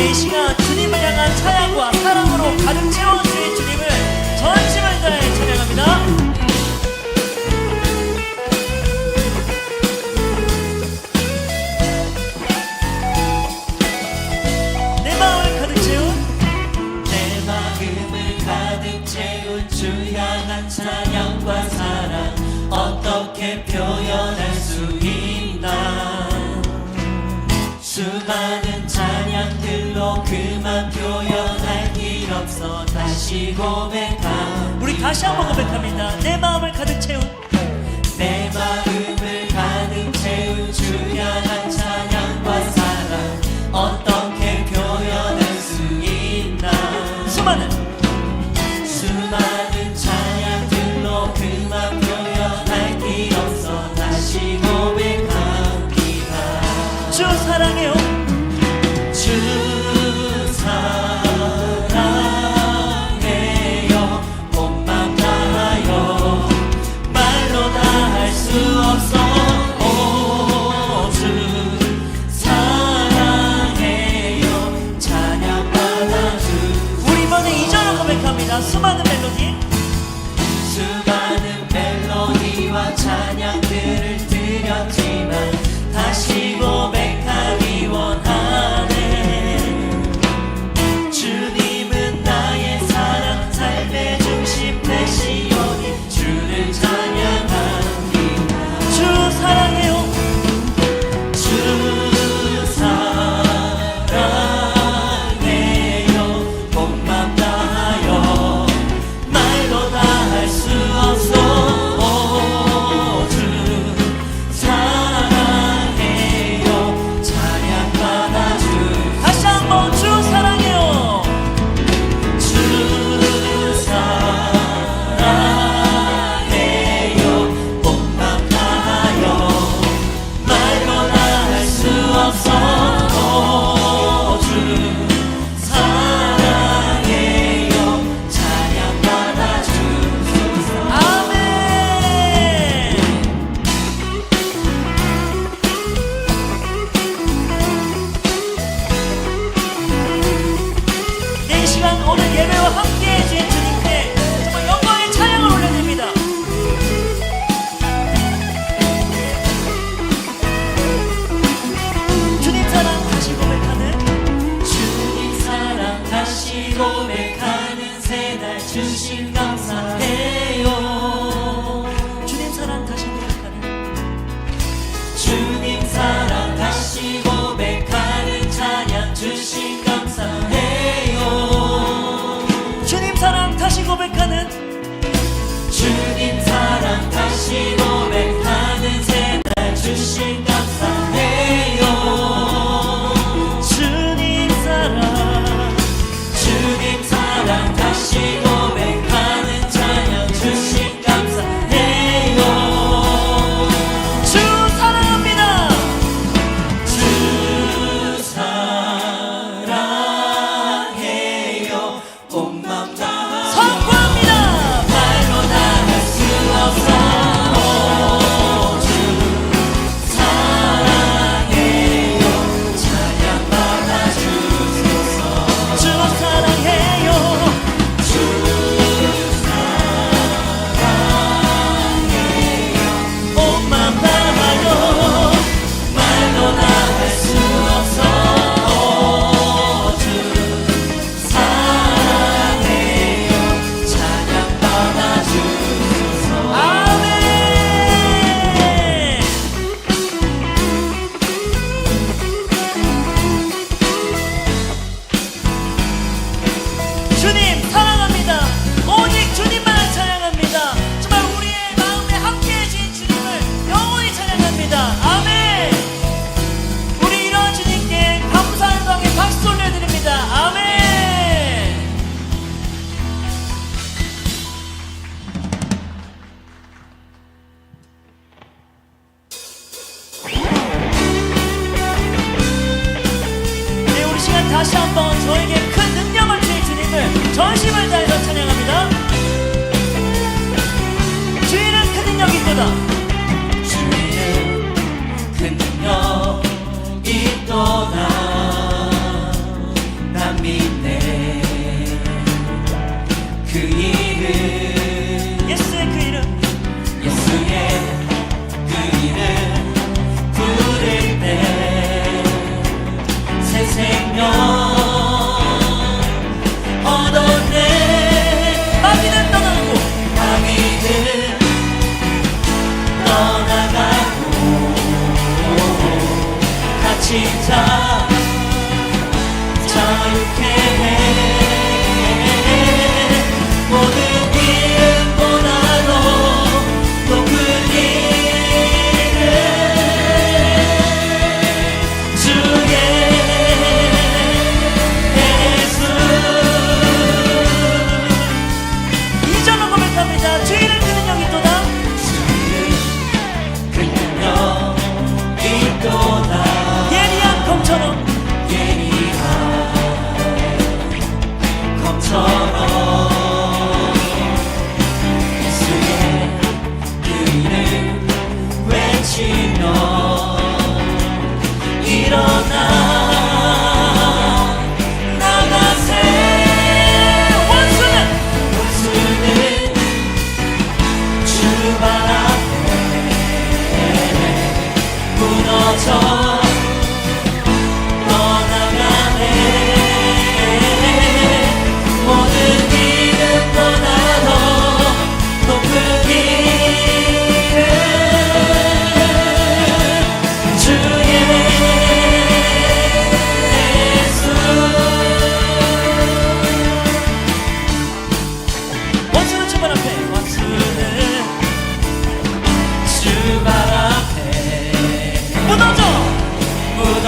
이 시간 주님을 향한 찬양과 사랑으로 가득 채워주신 주님을 전심을 다해 찬양합니다. 주 향한 찬양과 사랑 어떻게 표현할 수 있나. 수많은 찬양들로 그만 표현할 길 없어 다시 고백함. 우리 다시 한번 고백합니다. 내 마음을 가득 채운 내 마음을 가득 채운 주 향한 찬양과 사랑 어떻게 표현할 수 있나. 수많은 찬양들로 그만 표현할 길 없어 다시 고백합니다. 주 사랑해요. 주 사랑해요. 온 맘 다하여 말로 다 할 수 없어. 오, 주 사랑해요. 찬양 받아주. 우리 이번에 2절을 고백합니다. 수많은 멜로디 수많은 멜로디와 찬양들을 드렸지만 다시 고백하기 원하네. 주님은 나의 사랑 삶의 중심 되시오니 주를 찬양합니다. 주 사랑해요. 주 사랑해요. 온 맘 다하여 말로 다 할 수 없어. 오, 주 사랑해요. 찬양 받아주. 다시 한번 주 사랑해요. 주 사랑해요. 온 맘 다하여 말로 다 할 수 없어. 오, 주 사랑해요. 찬양 받아주소서. 아멘. 이 시간 오늘 예배와 함께 해주신 주님께 정말 영광의 찬양을 올려드립니다. 주님 사랑 다시 고백하는 주님 사랑 다시 고백하는 새날 주신 감사해요. 주님 사랑 다시 고백하는 주님 사랑 다시 고백하는 찬양 주신 감사해요. 주님 사랑 다시 고백하는 주님 사랑 다시 고백하는 새날 주신 감사해요. 주님 사랑 다시 고백하는 찬양 주신 감사해요. 주 사랑합니다. 주 사랑해요. 온 맘 다하여 선포합니다. 말로 다 할 수 없어. 오, 주 사랑해요. 찬양 받아주소서. 주 사랑해요. 주 사랑해요. 온 맘 다하여 말로 다 할 수 없어. 오, 주 사랑해요. 찬양 받아주소서. 아멘. 주님 사랑합니다. 오직 주님만 찬양합니다. 정말 우리의 마음에 함께 해주신 주님을 영원히 찬양합니다. 아멘. 우리 이러한 주님께 감사한 마음에 박수 올려드립니다. 아멘. 네, 우리 시간 다시 한번 저에게 큰 능력을 주신 주님을 전심을 다해서 찬양합니다. 주인은 큰 능력이 있도다. 주의 큰 능력 있도다.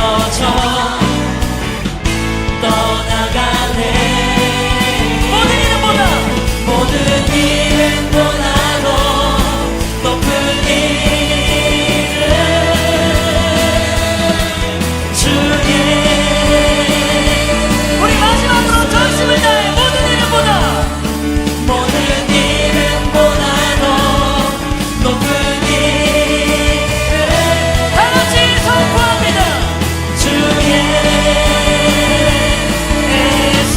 쓰러져 떠나가네. 모든 이름보다 모든 이름보다도 높은 이름 주의. 우리 마지막으로 전심을 다해 모든 이름보다 모든 이름보다도 높은 이름 다같이 선포합니다. 주의 예수.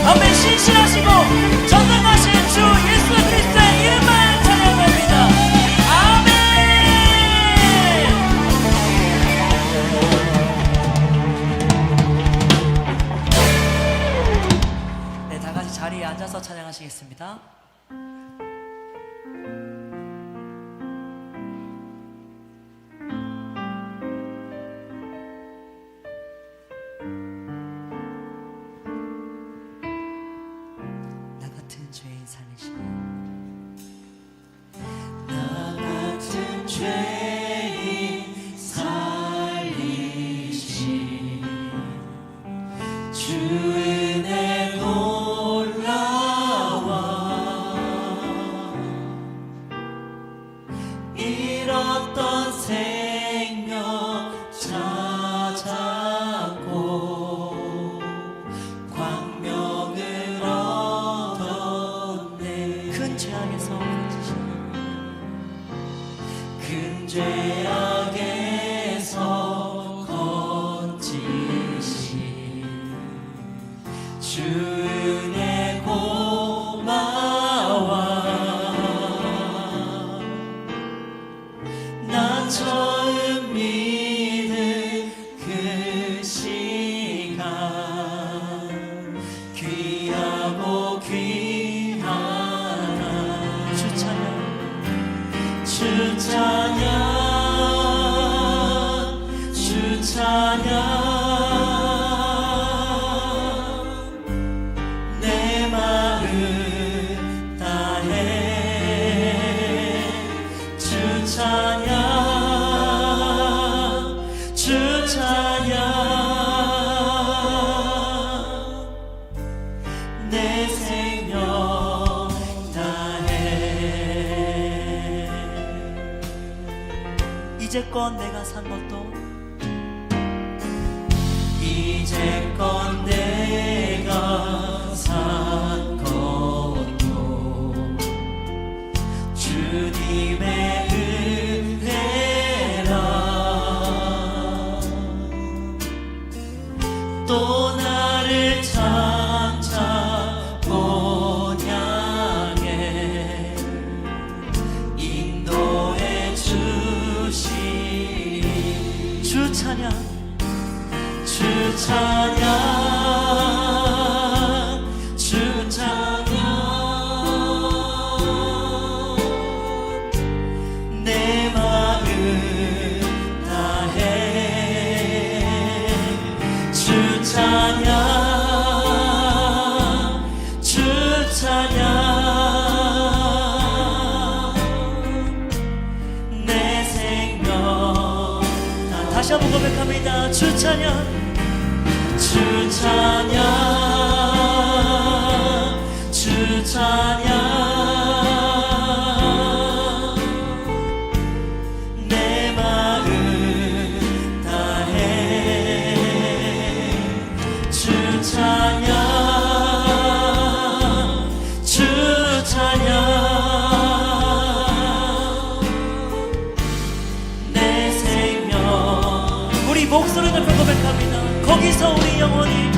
아멘. 신실하시고 전능하신 주 예수 그리스도의 이름만 찬양합니다. 아멘. 네, 다 같이 자리에 앉아서 찬양하시겠습니다. 나 같은 죄인 살리시네. 나 같은 죄인 살리신 주 은혜 놀라워. 잃었던 생명 찾았고 광명을 얻었네. 큰 죄악에서 건지시네. 큰 죄악에서 건지신 주 은혜 고마워. 나 처음 믿은 그 시간 귀하고 귀하나. 주 찬양. 주 찬양 주 찬양. 내 마음 다해 주 찬양 주 찬양. 내 생명 다해. 이제껏 내가 산 것도 이제껏 내가 산 것도 주님의 은혜라. 또 나를 찾아온 향해 인도해 주시니. 주 찬양. 주 찬양 주 찬양. 내 마음 다해 주 찬양 주 찬양. 내 생명 다시 한번 고백합니다. 주 찬양. 주 찬양 주 찬양. 내 마음 다해 주 찬양 주 찬양. 내 생명. 우리 목소리 높여 고백합니다. 거기서 우리 영혼이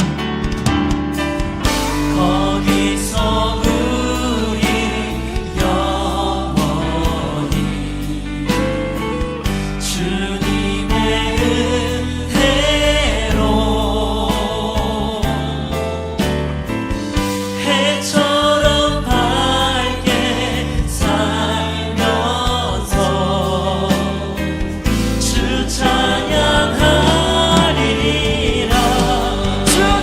거기서 우리 영원히 주님의 은혜로 해처럼 밝게 살면서 주 찬양하리라. 주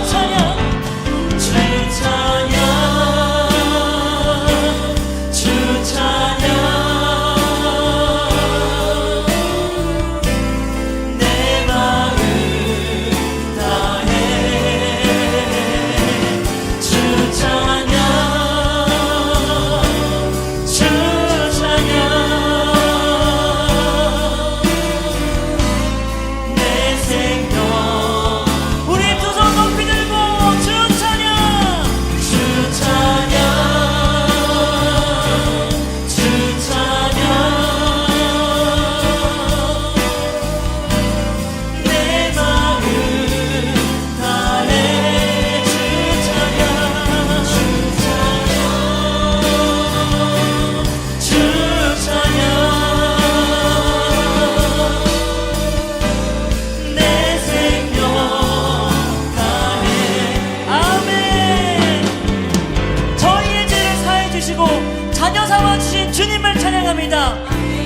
찬양합니다.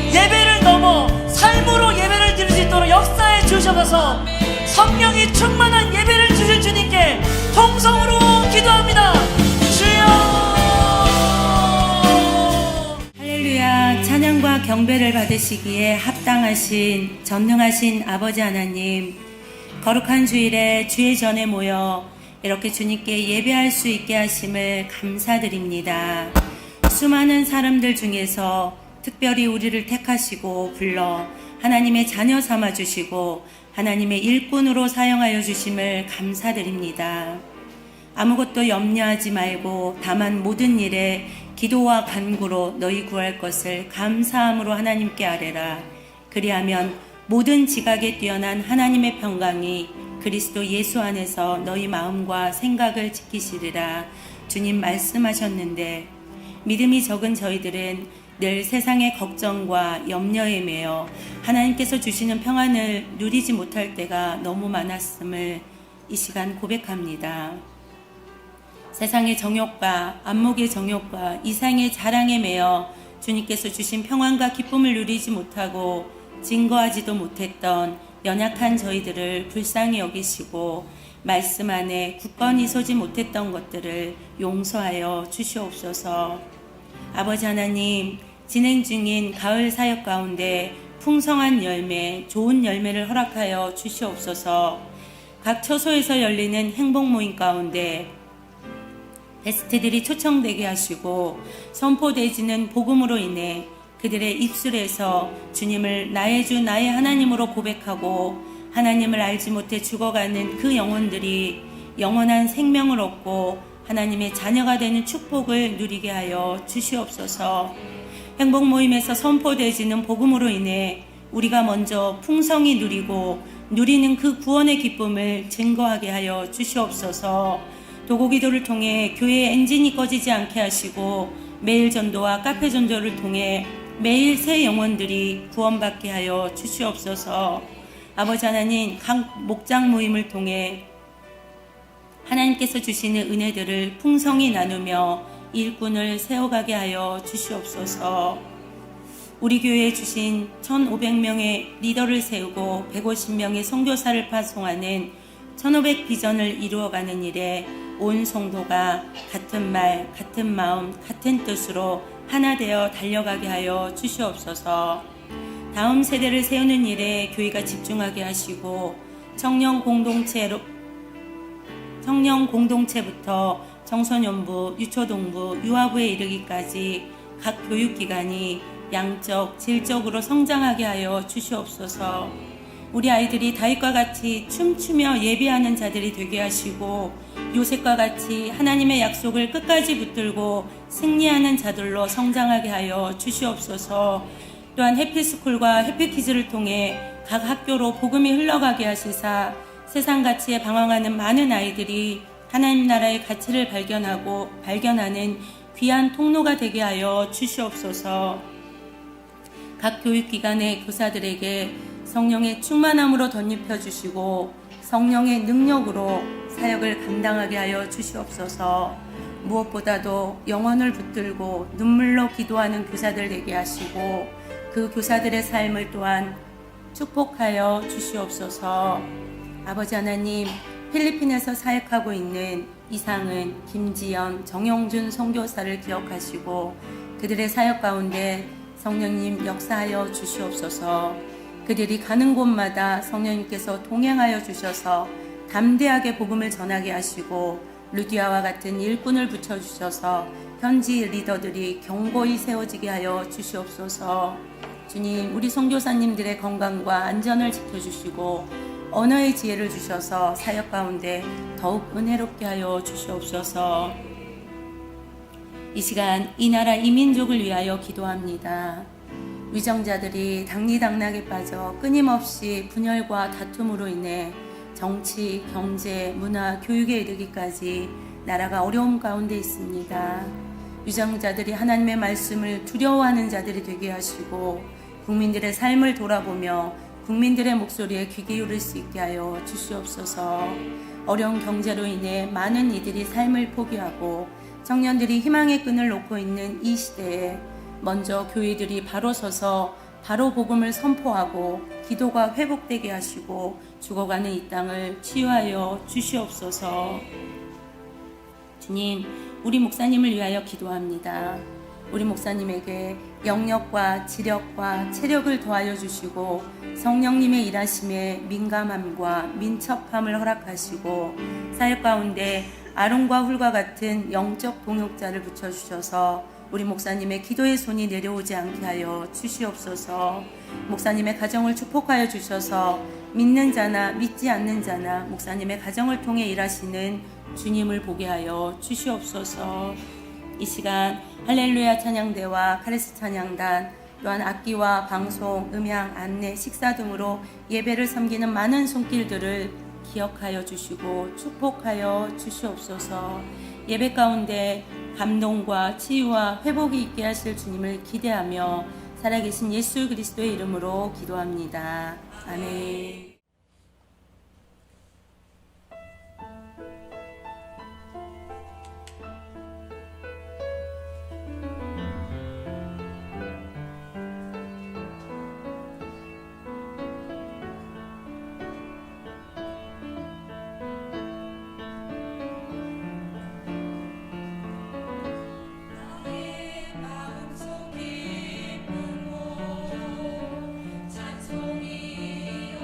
예배를 넘어 삶으로 예배를 드릴 수 있도록 역사해 주셔서 성령이 충만한 예배를 주실 주님께 통성으로 기도합니다. 주여. 할렐루야. 찬양과 경배를 받으시기에 합당하신 전능하신 아버지 하나님, 거룩한 주일에 주의 전에 모여 이렇게 주님께 예배할 수 있게 하심을 감사드립니다. 수많은 사람들 중에서 특별히 우리를 택하시고 불러 하나님의 자녀 삼아 주시고 하나님의 일꾼으로 사용하여 주심을 감사드립니다. 아무것도 염려하지 말고 다만 모든 일에 기도와 간구로 너희 구할 것을 감사함으로 하나님께 아뢰라. 그리하면 모든 지각에 뛰어난 하나님의 평강이 그리스도 예수 안에서 너희 마음과 생각을 지키시리라. 주님 말씀하셨는데 믿음이 적은 저희들은 늘 세상의 걱정과 염려에 매여 하나님께서 주시는 평안을 누리지 못할 때가 너무 많았음을 이 시간 고백합니다. 세상의 정욕과 안목의 정욕과 이상의 자랑에 매여 주님께서 주신 평안과 기쁨을 누리지 못하고 증거하지도 못했던 연약한 저희들을 불쌍히 여기시고 말씀 안에 굳건히 서지 못했던 것들을 용서하여 주시옵소서. 아버지 하나님, 진행 중인 가을 사역 가운데 풍성한 열매, 좋은 열매를 허락하여 주시옵소서. 각 처소에서 열리는 행복 모임 가운데 베스트들이 초청되게 하시고 선포되지는 복음으로 인해 그들의 입술에서 주님을 나의 주 나의 하나님으로 고백하고 하나님을 알지 못해 죽어가는 그 영혼들이 영원한 생명을 얻고 하나님의 자녀가 되는 축복을 누리게 하여 주시옵소서. 행복 모임에서 선포되지는 복음으로 인해 우리가 먼저 풍성히 누리고 누리는 그 구원의 기쁨을 증거하게 하여 주시옵소서. 도고기도를 통해 교회의 엔진이 꺼지지 않게 하시고 매일 전도와 카페 전도를 통해 매일 새 영혼들이 구원받게 하여 주시옵소서. 아버지 하나님, 각 목장 모임을 통해 하나님께서 주시는 은혜들을 풍성히 나누며 일꾼을 세워가게 하여 주시옵소서. 우리 교회에 주신 1,500명의 리더를 세우고 150명의 선교사를 파송하는 1,500 비전을 이루어가는 일에 온 성도가 같은 말, 같은 마음, 같은 뜻으로 하나 되어 달려가게 하여 주시옵소서. 다음 세대를 세우는 일에 교회가 집중하게 하시고 청년 공동체부터 청소년부, 유초동부, 유아부에 이르기까지 각 교육기관이 양적, 질적으로 성장하게 하여 주시옵소서. 우리 아이들이 다윗과 같이 춤추며 예배하는 자들이 되게 하시고 요셉과 같이 하나님의 약속을 끝까지 붙들고 승리하는 자들로 성장하게 하여 주시옵소서. 또한 해피스쿨과 해피키즈를 통해 각 학교로 복음이 흘러가게 하시사 세상 가치에 방황하는 많은 아이들이 하나님 나라의 가치를 발견하는 귀한 통로가 되게 하여 주시옵소서. 각 교육기관의 교사들에게 성령의 충만함으로 덧입혀 주시고 성령의 능력으로 사역을 감당하게 하여 주시옵소서. 무엇보다도 영혼을 붙들고 눈물로 기도하는 교사들 되게 하시고 그 교사들의 삶을 또한 축복하여 주시옵소서. 아버지 하나님, 필리핀에서 사역하고 있는 이상은, 김지연, 정영준 선교사를 기억하시고 그들의 사역 가운데 성령님 역사하여 주시옵소서. 그들이 가는 곳마다 성령님께서 동행하여 주셔서 담대하게 복음을 전하게 하시고 루디아와 같은 일꾼을 붙여주셔서 현지 리더들이 견고히 세워지게 하여 주시옵소서. 주님, 우리 선교사님들의 건강과 안전을 지켜주시고 언어의 지혜를 주셔서 사역 가운데 더욱 은혜롭게 하여 주시옵소서. 이 시간 이 나라 이 민족을 위하여 기도합니다. 위정자들이 당리당락에 빠져 끊임없이 분열과 다툼으로 인해 정치, 경제, 문화, 교육에 이르기까지 나라가 어려움 가운데 있습니다. 위정자들이 하나님의 말씀을 두려워하는 자들이 되게 하시고 국민들의 삶을 돌아보며 국민들의 목소리에 귀 기울일 수 있게 하여 주시옵소서. 어려운 경제로 인해 많은 이들이 삶을 포기하고 청년들이 희망의 끈을 놓고 있는 이 시대에 먼저 교회들이 바로 서서 바로 복음을 선포하고 기도가 회복되게 하시고 죽어가는 이 땅을 치유하여 주시옵소서. 주님, 우리 목사님을 위하여 기도합니다. 우리 목사님에게 영력과 지력과 체력을 더하여 주시고 성령님의 일하심에 민감함과 민첩함을 허락하시고 사역 가운데 아론과 훌과 같은 영적 동역자를 붙여주셔서 우리 목사님의 기도의 손이 내려오지 않게 하여 주시옵소서. 목사님의 가정을 축복하여 주셔서 믿는 자나 믿지 않는 자나 목사님의 가정을 통해 일하시는 주님을 보게 하여 주시옵소서. 이 시간 할렐루야 찬양대와 카레스 찬양단 또한 악기와 방송, 음향, 안내, 식사 등으로 예배를 섬기는 많은 손길들을 기억하여 주시고 축복하여 주시옵소서. 예배 가운데 감동과 치유와 회복이 있게 하실 주님을 기대하며 살아계신 예수 그리스도의 이름으로 기도합니다. 아멘. 찬송이요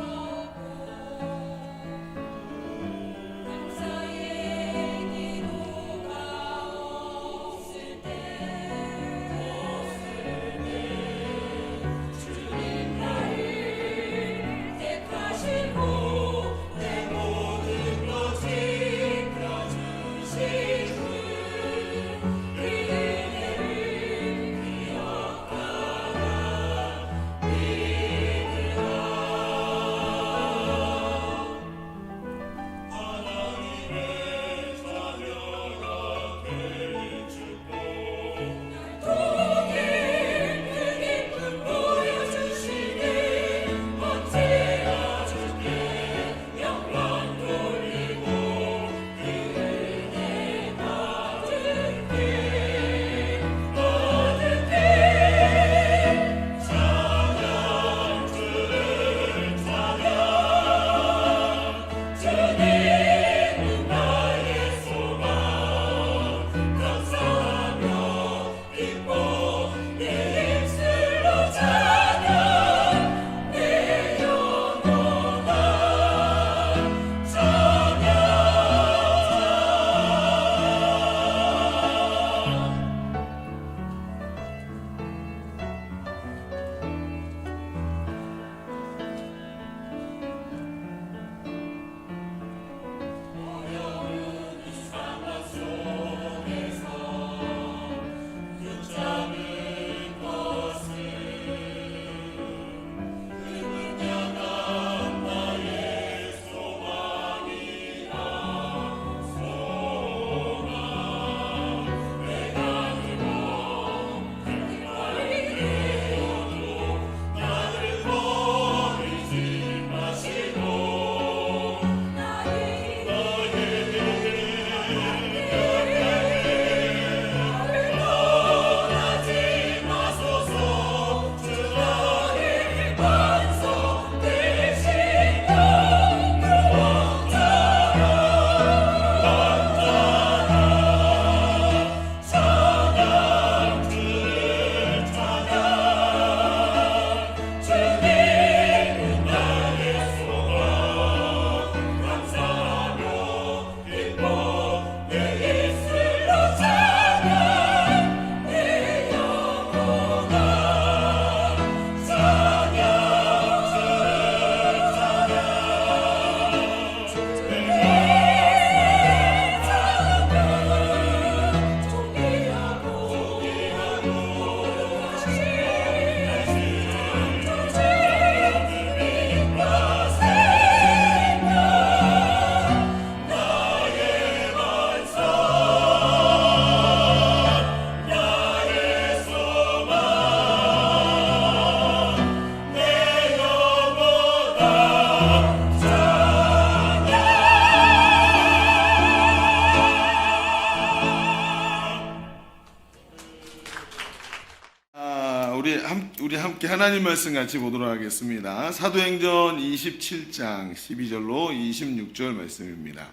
우리 함께 하나님 말씀 같이 보도록 하겠습니다. 사도행전 27장 12절로 26절 말씀입니다.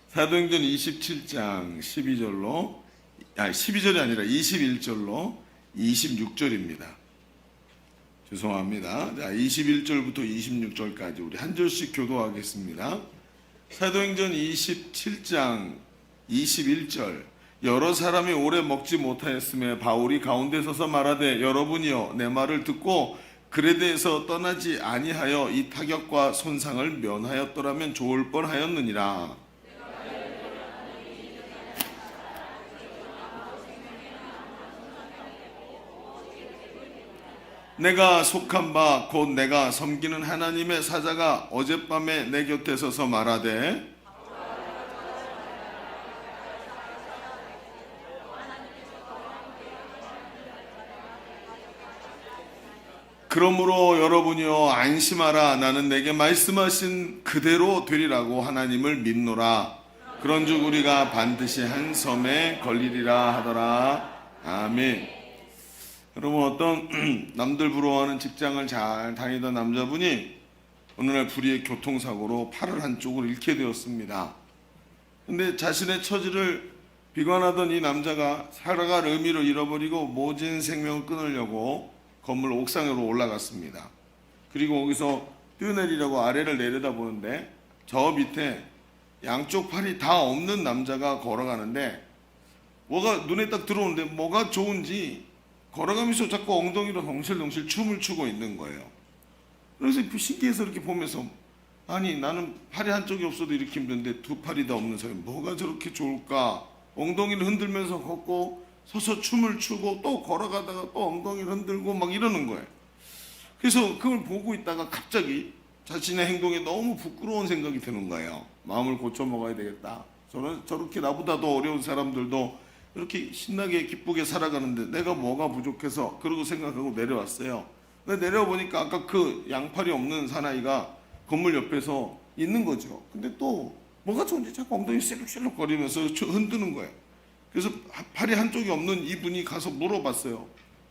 사도행전 27장 12절이 아니라 21절로 26절입니다. 죄송합니다. 자, 21절부터 26절까지 우리 한 절씩 교도하겠습니다. 사도행전 27장 21절. 여러 사람이 오래 먹지 못하였음에 바울이 가운데 서서 말하되 여러분이여 내 말을 듣고 그레데에서 떠나지 아니하여 이 타격과 손상을 면하였더라면 좋을 뻔하였느니라. 내가 속한 바 곧 내가 섬기는 하나님의 사자가 어젯밤에 내 곁에 서서 말하되 그러므로 여러분이여 안심하라. 나는 내게 말씀하신 그대로 되리라고 하나님을 믿노라. 그런즉 우리가 반드시 한 섬에 걸리리라 하더라. 아멘. 여러분, 어떤 남들 부러워하는 직장을 잘 다니던 남자분이 어느 날 불의의 교통사고로 팔을 한쪽을 잃게 되었습니다. 근데 자신의 처지를 비관하던 이 남자가 살아갈 의미를 잃어버리고 모진 생명을 끊으려고 건물 옥상으로 올라갔습니다. 그리고 거기서 뛰어내리려고 아래를 내려다보는데 저 밑에 양쪽 팔이 다 없는 남자가 걸어가는데 뭐가 눈에 딱 들어오는데 뭐가 좋은지 걸어가면서 자꾸 엉덩이로 덩실덩실 춤을 추고 있는 거예요. 그래서 신기해서 이렇게 보면서 아니 나는 팔이 한쪽이 없어도 이렇게 힘든데 두 팔이 다 없는 사람이 뭐가 저렇게 좋을까? 엉덩이를 흔들면서 걷고 서서 춤을 추고 또 걸어가다가 또 엉덩이를 흔들고 막 이러는 거예요. 그래서 그걸 보고 있다가 갑자기 자신의 행동에 너무 부끄러운 생각이 드는 거예요. 마음을 고쳐 먹어야 되겠다. 저렇게 나보다 더 어려운 사람들도 이렇게 신나게 기쁘게 살아가는데 내가 뭐가 부족해서 그러고 생각하고 내려왔어요. 근데 내려보니까 아까 그 양팔이 없는 사나이가 건물 옆에서 있는 거죠. 근데 또 뭐가 좋은지 자꾸 엉덩이 실룩실룩 거리면서 흔드는 거예요. 그래서 팔이 한쪽이 없는 이분이 가서 물어봤어요.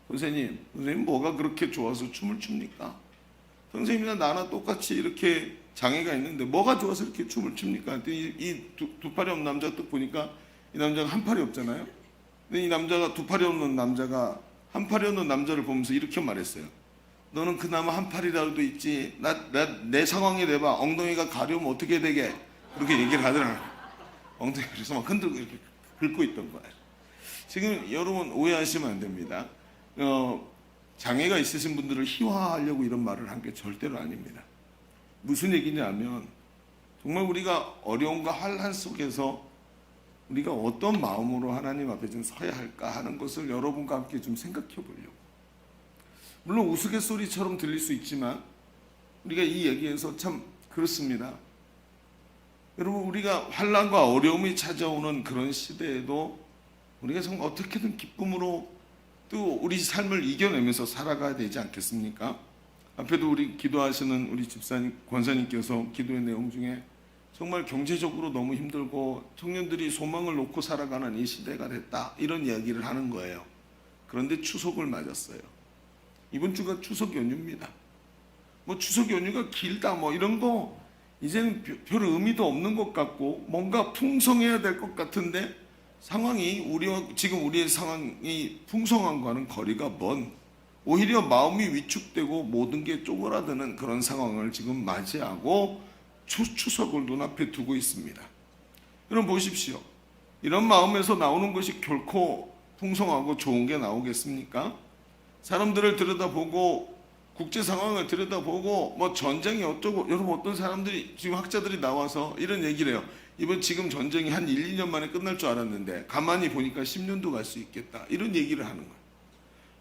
선생님 뭐가 그렇게 좋아서 춤을 춥니까? 선생님이나 나나 똑같이 이렇게 장애가 있는데 뭐가 좋아서 이렇게 춤을 춥니까? 이 두 팔이 없는 남자 딱 보니까 이 남자가 한 팔이 없잖아요. 근데 이 남자가 두 팔이 없는 남자가 한 팔이 없는 남자를 보면서 이렇게 말했어요. 너는 그나마 한 팔이라도 있지. 내 상황에 내봐. 엉덩이가 가려우면 어떻게 되게? 그렇게 얘기를 하더라고요. 엉덩이 그래서 막 흔들고 이렇게 긁고 있던 거예요. 지금 여러분 오해하시면 안 됩니다. 장애가 있으신 분들을 희화하려고 이런 말을 한 게 절대로 아닙니다. 무슨 얘기냐면 정말 우리가 어려움과 환난 속에서 우리가 어떤 마음으로 하나님 앞에 좀 서야 할까 하는 것을 여러분과 함께 좀 생각해 보려고. 물론 우스갯소리처럼 들릴 수 있지만 우리가 이 얘기에서 참 그렇습니다. 여러분 우리가 환난과 어려움이 찾아오는 그런 시대에도 우리가 정말 어떻게든 기쁨으로 또 우리 삶을 이겨내면서 살아가야 되지 않겠습니까? 앞에도 우리 기도하시는 우리 집사님, 권사님께서 기도의 내용 중에 정말 경제적으로 너무 힘들고 청년들이 소망을 놓고 살아가는 이 시대가 됐다 이런 이야기를 하는 거예요. 그런데 추석을 맞았어요. 이번 주가 추석 연휴입니다. 뭐 추석 연휴가 길다 뭐 이런 거 이제는 별 의미도 없는 것 같고 뭔가 풍성해야 될 것 같은데 상황이 지금 우리의 상황이 풍성함과는 거리가 먼 오히려 마음이 위축되고 모든 게 쪼그라드는 그런 상황을 지금 맞이하고 추석을 눈앞에 두고 있습니다. 여러분 보십시오. 이런 마음에서 나오는 것이 결코 풍성하고 좋은 게 나오겠습니까? 사람들을 들여다보고 국제 상황을 들여다보고 뭐 전쟁이 어쩌고 여러분 어떤 사람들이 지금 학자들이 나와서 이런 얘기를 해요. 이번 지금 전쟁이 한 1, 2년 만에 끝날 줄 알았는데 가만히 보니까 10년도 갈 수 있겠다 이런 얘기를 하는 거예요.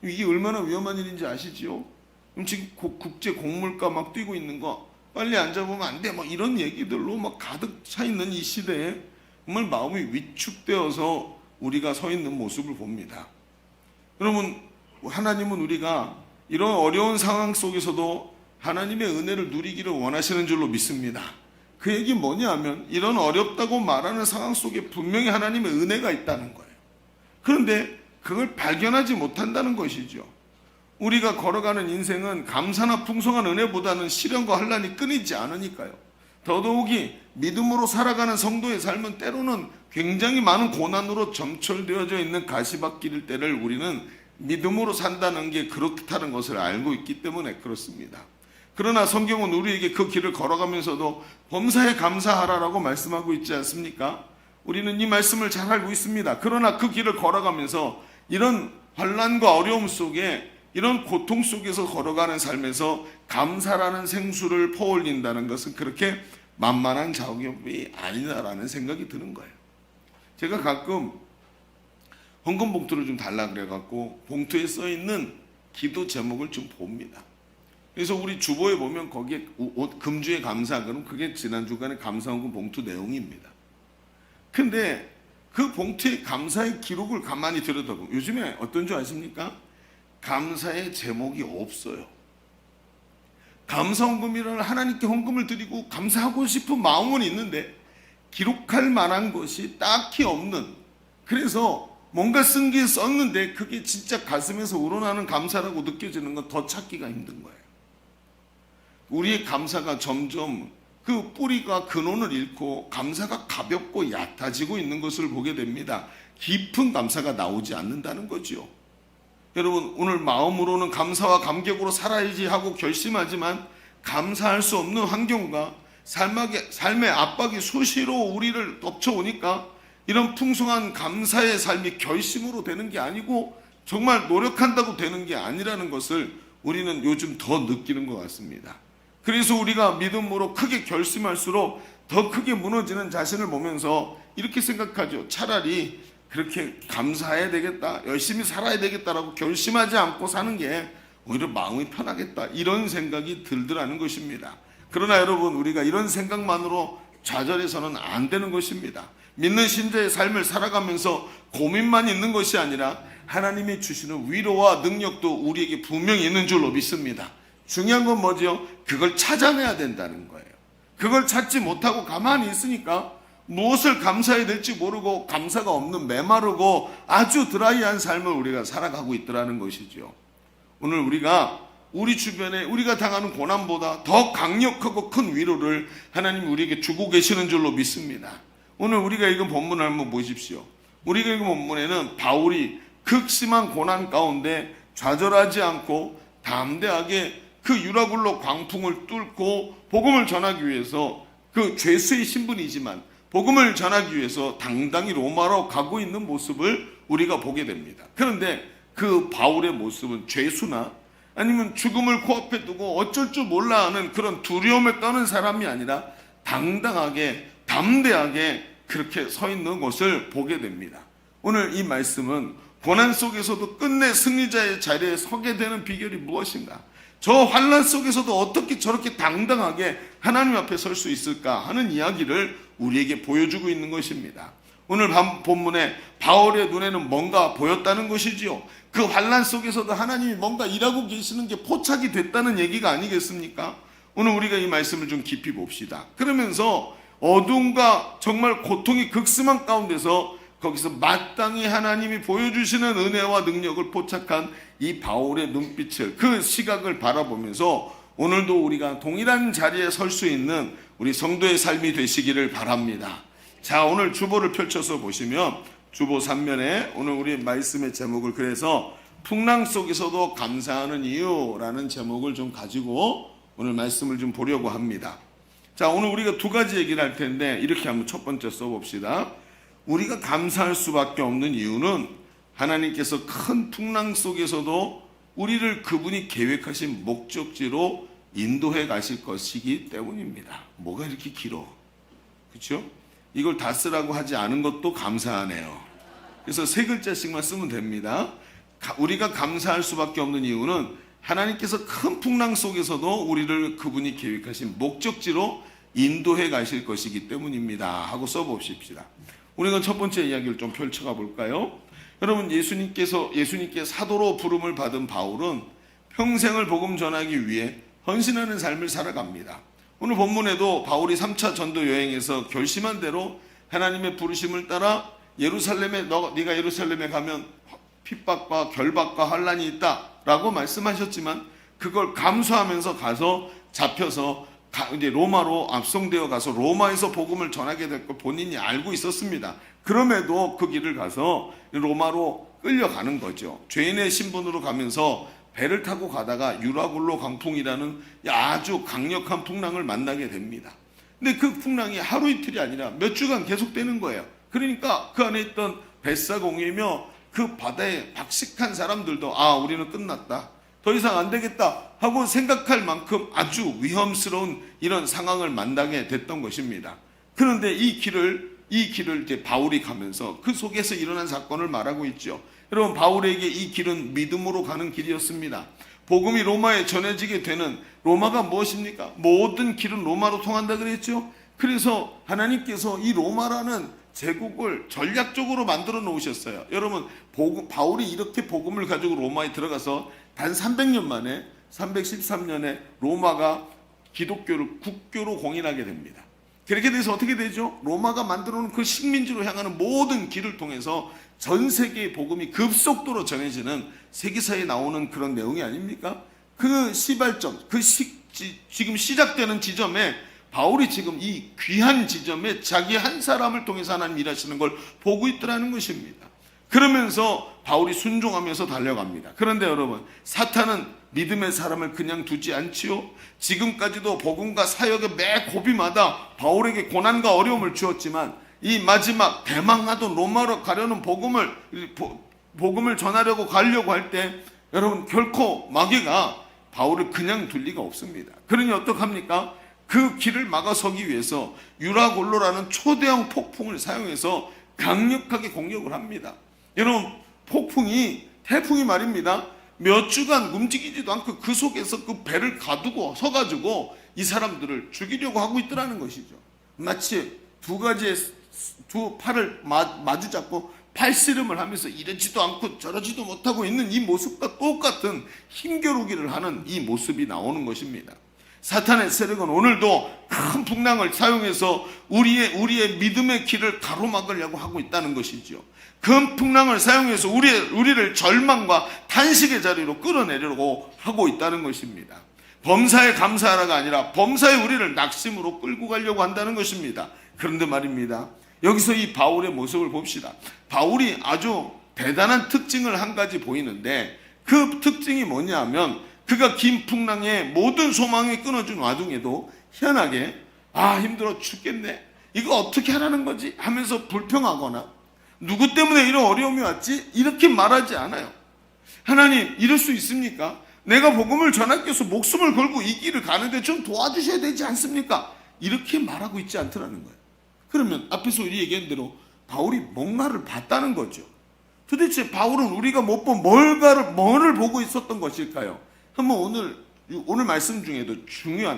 이게 얼마나 위험한 일인지 아시지요? 그럼 지금 국제 곡물가 막 뛰고 있는 거 빨리 안 잡으면 안 돼 막 이런 얘기들로 막 가득 차 있는 이 시대에 정말 마음이 위축되어서 우리가 서 있는 모습을 봅니다. 여러분 하나님은 우리가 이런 어려운 상황 속에서도 하나님의 은혜를 누리기를 원하시는 줄로 믿습니다. 그 얘기 뭐냐면 이런 어렵다고 말하는 상황 속에 분명히 하나님의 은혜가 있다는 거예요. 그런데 그걸 발견하지 못한다는 것이죠. 우리가 걸어가는 인생은 감사나 풍성한 은혜보다는 시련과 환난이 끊이지 않으니까요. 더더욱이 믿음으로 살아가는 성도의 삶은 때로는 굉장히 많은 고난으로 점철되어져 있는 가시밭길일 때를 우리는 믿음으로 산다는 게 그렇다는 것을 알고 있기 때문에 그렇습니다. 그러나 성경은 우리에게 그 길을 걸어가면서도 범사에 감사하라라고 말씀하고 있지 않습니까? 우리는 이 말씀을 잘 알고 있습니다. 그러나 그 길을 걸어가면서 이런 환난과 어려움 속에, 이런 고통 속에서 걸어가는 삶에서 감사라는 생수를 퍼올린다는 것은 그렇게 만만한 작업이 아니다라는 생각이 드는 거예요. 제가 가끔 헌금 봉투를 좀 달라 그래갖고 봉투에 써 있는 기도 제목을 좀 봅니다. 그래서 우리 주보에 보면 거기에 금주의 감사, 그럼 그게 지난 주간의 감사헌금 봉투 내용입니다. 근데 그 봉투의 감사의 기록을 가만히 들여다보면 요즘에 어떤 줄 아십니까? 감사의 제목이 없어요. 감사헌금이라는 하나님께 헌금을 드리고 감사하고 싶은 마음은 있는데 기록할 만한 것이 딱히 없는, 그래서 뭔가 쓴 게 썼는데 그게 진짜 가슴에서 우러나는 감사라고 느껴지는 건 더 찾기가 힘든 거예요. 우리의 감사가 점점 그 뿌리가 근원을 잃고 감사가 가볍고 얕아지고 있는 것을 보게 됩니다. 깊은 감사가 나오지 않는다는 거지요. 여러분, 오늘 마음으로는 감사와 감격으로 살아야지 하고 결심하지만 감사할 수 없는 환경과 삶의 압박이 수시로 우리를 덮쳐오니까 이런 풍성한 감사의 삶이 결심으로 되는 게 아니고 정말 노력한다고 되는 게 아니라는 것을 우리는 요즘 더 느끼는 것 같습니다. 그래서 우리가 믿음으로 크게 결심할수록 더 크게 무너지는 자신을 보면서 이렇게 생각하죠. 차라리 그렇게 감사해야 되겠다, 열심히 살아야 되겠다라고 결심하지 않고 사는 게 오히려 마음이 편하겠다, 이런 생각이 들더라는 것입니다. 그러나 여러분, 우리가 이런 생각만으로 좌절해서는 안 되는 것입니다. 믿는 신자의 삶을 살아가면서 고민만 있는 것이 아니라 하나님이 주시는 위로와 능력도 우리에게 분명히 있는 줄로 믿습니다. 중요한 건 뭐죠? 그걸 찾아내야 된다는 거예요. 그걸 찾지 못하고 가만히 있으니까 무엇을 감사해야 될지 모르고 감사가 없는 메마르고 아주 드라이한 삶을 우리가 살아가고 있더라는 것이죠. 오늘 우리가 우리 주변에 우리가 당하는 고난보다 더 강력하고 큰 위로를 하나님이 우리에게 주고 계시는 줄로 믿습니다. 오늘 우리가 읽은 본문을 한번 보십시오. 우리가 읽은 본문에는 바울이 극심한 고난 가운데 좌절하지 않고 담대하게 그 유라굴로 광풍을 뚫고 복음을 전하기 위해서, 그 죄수의 신분이지만 복음을 전하기 위해서 당당히 로마로 가고 있는 모습을 우리가 보게 됩니다. 그런데 그 바울의 모습은 죄수나 아니면 죽음을 코앞에 두고 어쩔 줄 몰라 하는 그런 두려움에 떠는 사람이 아니라 당당하게 담대하게 그렇게 서 있는 것을 보게 됩니다. 오늘 이 말씀은 고난 속에서도 끝내 승리자의 자리에 서게 되는 비결이 무엇인가, 저 환난 속에서도 어떻게 저렇게 당당하게 하나님 앞에 설 수 있을까 하는 이야기를 우리에게 보여주고 있는 것입니다. 오늘 본문에 바울의 눈에는 뭔가 보였다는 것이지요. 그 환난 속에서도 하나님이 뭔가 일하고 계시는 게 포착이 됐다는 얘기가 아니겠습니까? 오늘 우리가 이 말씀을 좀 깊이 봅시다. 그러면서 어둠과 정말 고통이 극심한 가운데서 거기서 마땅히 하나님이 보여주시는 은혜와 능력을 포착한 이 바울의 눈빛을, 그 시각을 바라보면서 오늘도 우리가 동일한 자리에 설 수 있는 우리 성도의 삶이 되시기를 바랍니다. 자, 오늘 주보를 펼쳐서 보시면 주보 3면에 오늘 우리 말씀의 제목을 그래서 풍랑 속에서도 감사하는 이유라는 제목을 좀 가지고 오늘 말씀을 좀 보려고 합니다. 자, 오늘 우리가 두 가지 얘기를 할 텐데 이렇게 한번 첫 번째 써봅시다. 우리가 감사할 수밖에 없는 이유는 하나님께서 큰 풍랑 속에서도 우리를 그분이 계획하신 목적지로 인도해 가실 것이기 때문입니다. 뭐가 이렇게 길어? 그렇죠? 이걸 다 쓰라고 하지 않은 것도 감사하네요. 그래서 세 글자씩만 쓰면 됩니다. 우리가 감사할 수밖에 없는 이유는 하나님께서 큰 풍랑 속에서도 우리를 그분이 계획하신 목적지로 인도해 가실 것이기 때문입니다 하고 써봅시다. 우리가 첫 번째 이야기를 좀 펼쳐가 볼까요? 여러분, 예수님께 사도로 부름을 받은 바울은 평생을 복음 전하기 위해 헌신하는 삶을 살아갑니다. 오늘 본문에도 바울이 3차 전도 여행에서 결심한 대로 하나님의 부르심을 따라 네가 예루살렘에 가면 핍박과 결박과 환난이 있다, 라고 말씀하셨지만 그걸 감수하면서 가서 잡혀서 이제 로마로 압송되어 가서 로마에서 복음을 전하게 될 걸 본인이 알고 있었습니다. 그럼에도 그 길을 가서 로마로 끌려가는 거죠. 죄인의 신분으로 가면서 배를 타고 가다가 유라굴로 강풍이라는 아주 강력한 풍랑을 만나게 됩니다. 근데 그 풍랑이 하루 이틀이 아니라 몇 주간 계속되는 거예요. 그러니까 그 안에 있던 뱃사공이며 그 바다에 박식한 사람들도 우리는 끝났다, 더 이상 안 되겠다 하고 생각할 만큼 아주 위험스러운 이런 상황을 만나게 됐던 것입니다. 그런데 이 길을 이제 바울이 가면서 그 속에서 일어난 사건을 말하고 있죠. 여러분, 바울에게 이 길은 믿음으로 가는 길이었습니다. 복음이 로마에 전해지게 되는, 로마가 무엇입니까? 모든 길은 로마로 통한다 그랬죠. 그래서 하나님께서 이 로마라는 제국을 전략적으로 만들어 놓으셨어요. 여러분, 바울이 이렇게 복음을 가지고 로마에 들어가서 단 300년 만에 313년에 로마가 기독교를 국교로 공인하게 됩니다. 그렇게 돼서 어떻게 되죠? 로마가 만들어 놓은 그 식민지로 향하는 모든 길을 통해서 전 세계의 복음이 급속도로 전해지는 세계사에 나오는 그런 내용이 아닙니까? 그 시발점, 지금 시작되는 지점에 바울이 지금 이 귀한 지점에 자기 한 사람을 통해서 하나님 일하시는 걸 보고 있더라는 것입니다. 그러면서 바울이 순종하면서 달려갑니다. 그런데 여러분, 사탄은 믿음의 사람을 그냥 두지 않지요. 지금까지도 복음과 사역의 매 고비마다 바울에게 고난과 어려움을 주었지만 이 마지막 대망하던 로마로 가려는 복음을 전하려고 가려고 할 때 여러분, 결코 마귀가 바울을 그냥 둘 리가 없습니다. 그러니 어떡합니까? 그 길을 막아서기 위해서 유라굴로라는 초대형 폭풍을 사용해서 강력하게 공격을 합니다. 여러분, 태풍이 말입니다, 몇 주간 움직이지도 않고 그 속에서 그 배를 가두고 서가지고 이 사람들을 죽이려고 하고 있더라는 것이죠. 마치 두 팔을 마주 잡고 팔씨름을 하면서 이러지도 않고 저러지도 못하고 있는 이 모습과 똑같은 힘겨루기를 하는 이 모습이 나오는 것입니다. 사탄의 세력은 오늘도 큰 풍랑을 사용해서 우리의 믿음의 길을 가로막으려고 하고 있다는 것이죠. 큰 풍랑을 사용해서 우리를 절망과 탄식의 자리로 끌어내려고 하고 있다는 것입니다. 범사에 감사하라가 아니라 범사에 우리를 낙심으로 끌고 가려고 한다는 것입니다. 그런데 말입니다, 여기서 이 바울의 모습을 봅시다. 바울이 아주 대단한 특징을 한 가지 보이는데 그 특징이 뭐냐 하면, 그가 긴 풍랑에 모든 소망이 끊어진 와중에도 희한하게 힘들어 죽겠네, 이거 어떻게 하라는 거지 하면서 불평하거나 누구 때문에 이런 어려움이 왔지 이렇게 말하지 않아요. 하나님, 이럴 수 있습니까? 내가 복음을 전하기 위해서 목숨을 걸고 이 길을 가는데 좀 도와주셔야 되지 않습니까? 이렇게 말하고 있지 않더라는 거예요. 그러면 앞에서 우리 얘기한 대로 바울이 뭔가를 봤다는 거죠. 도대체 바울은 우리가 못 본 뭐를 보고 있었던 것일까요? 한번 오늘 말씀 중에도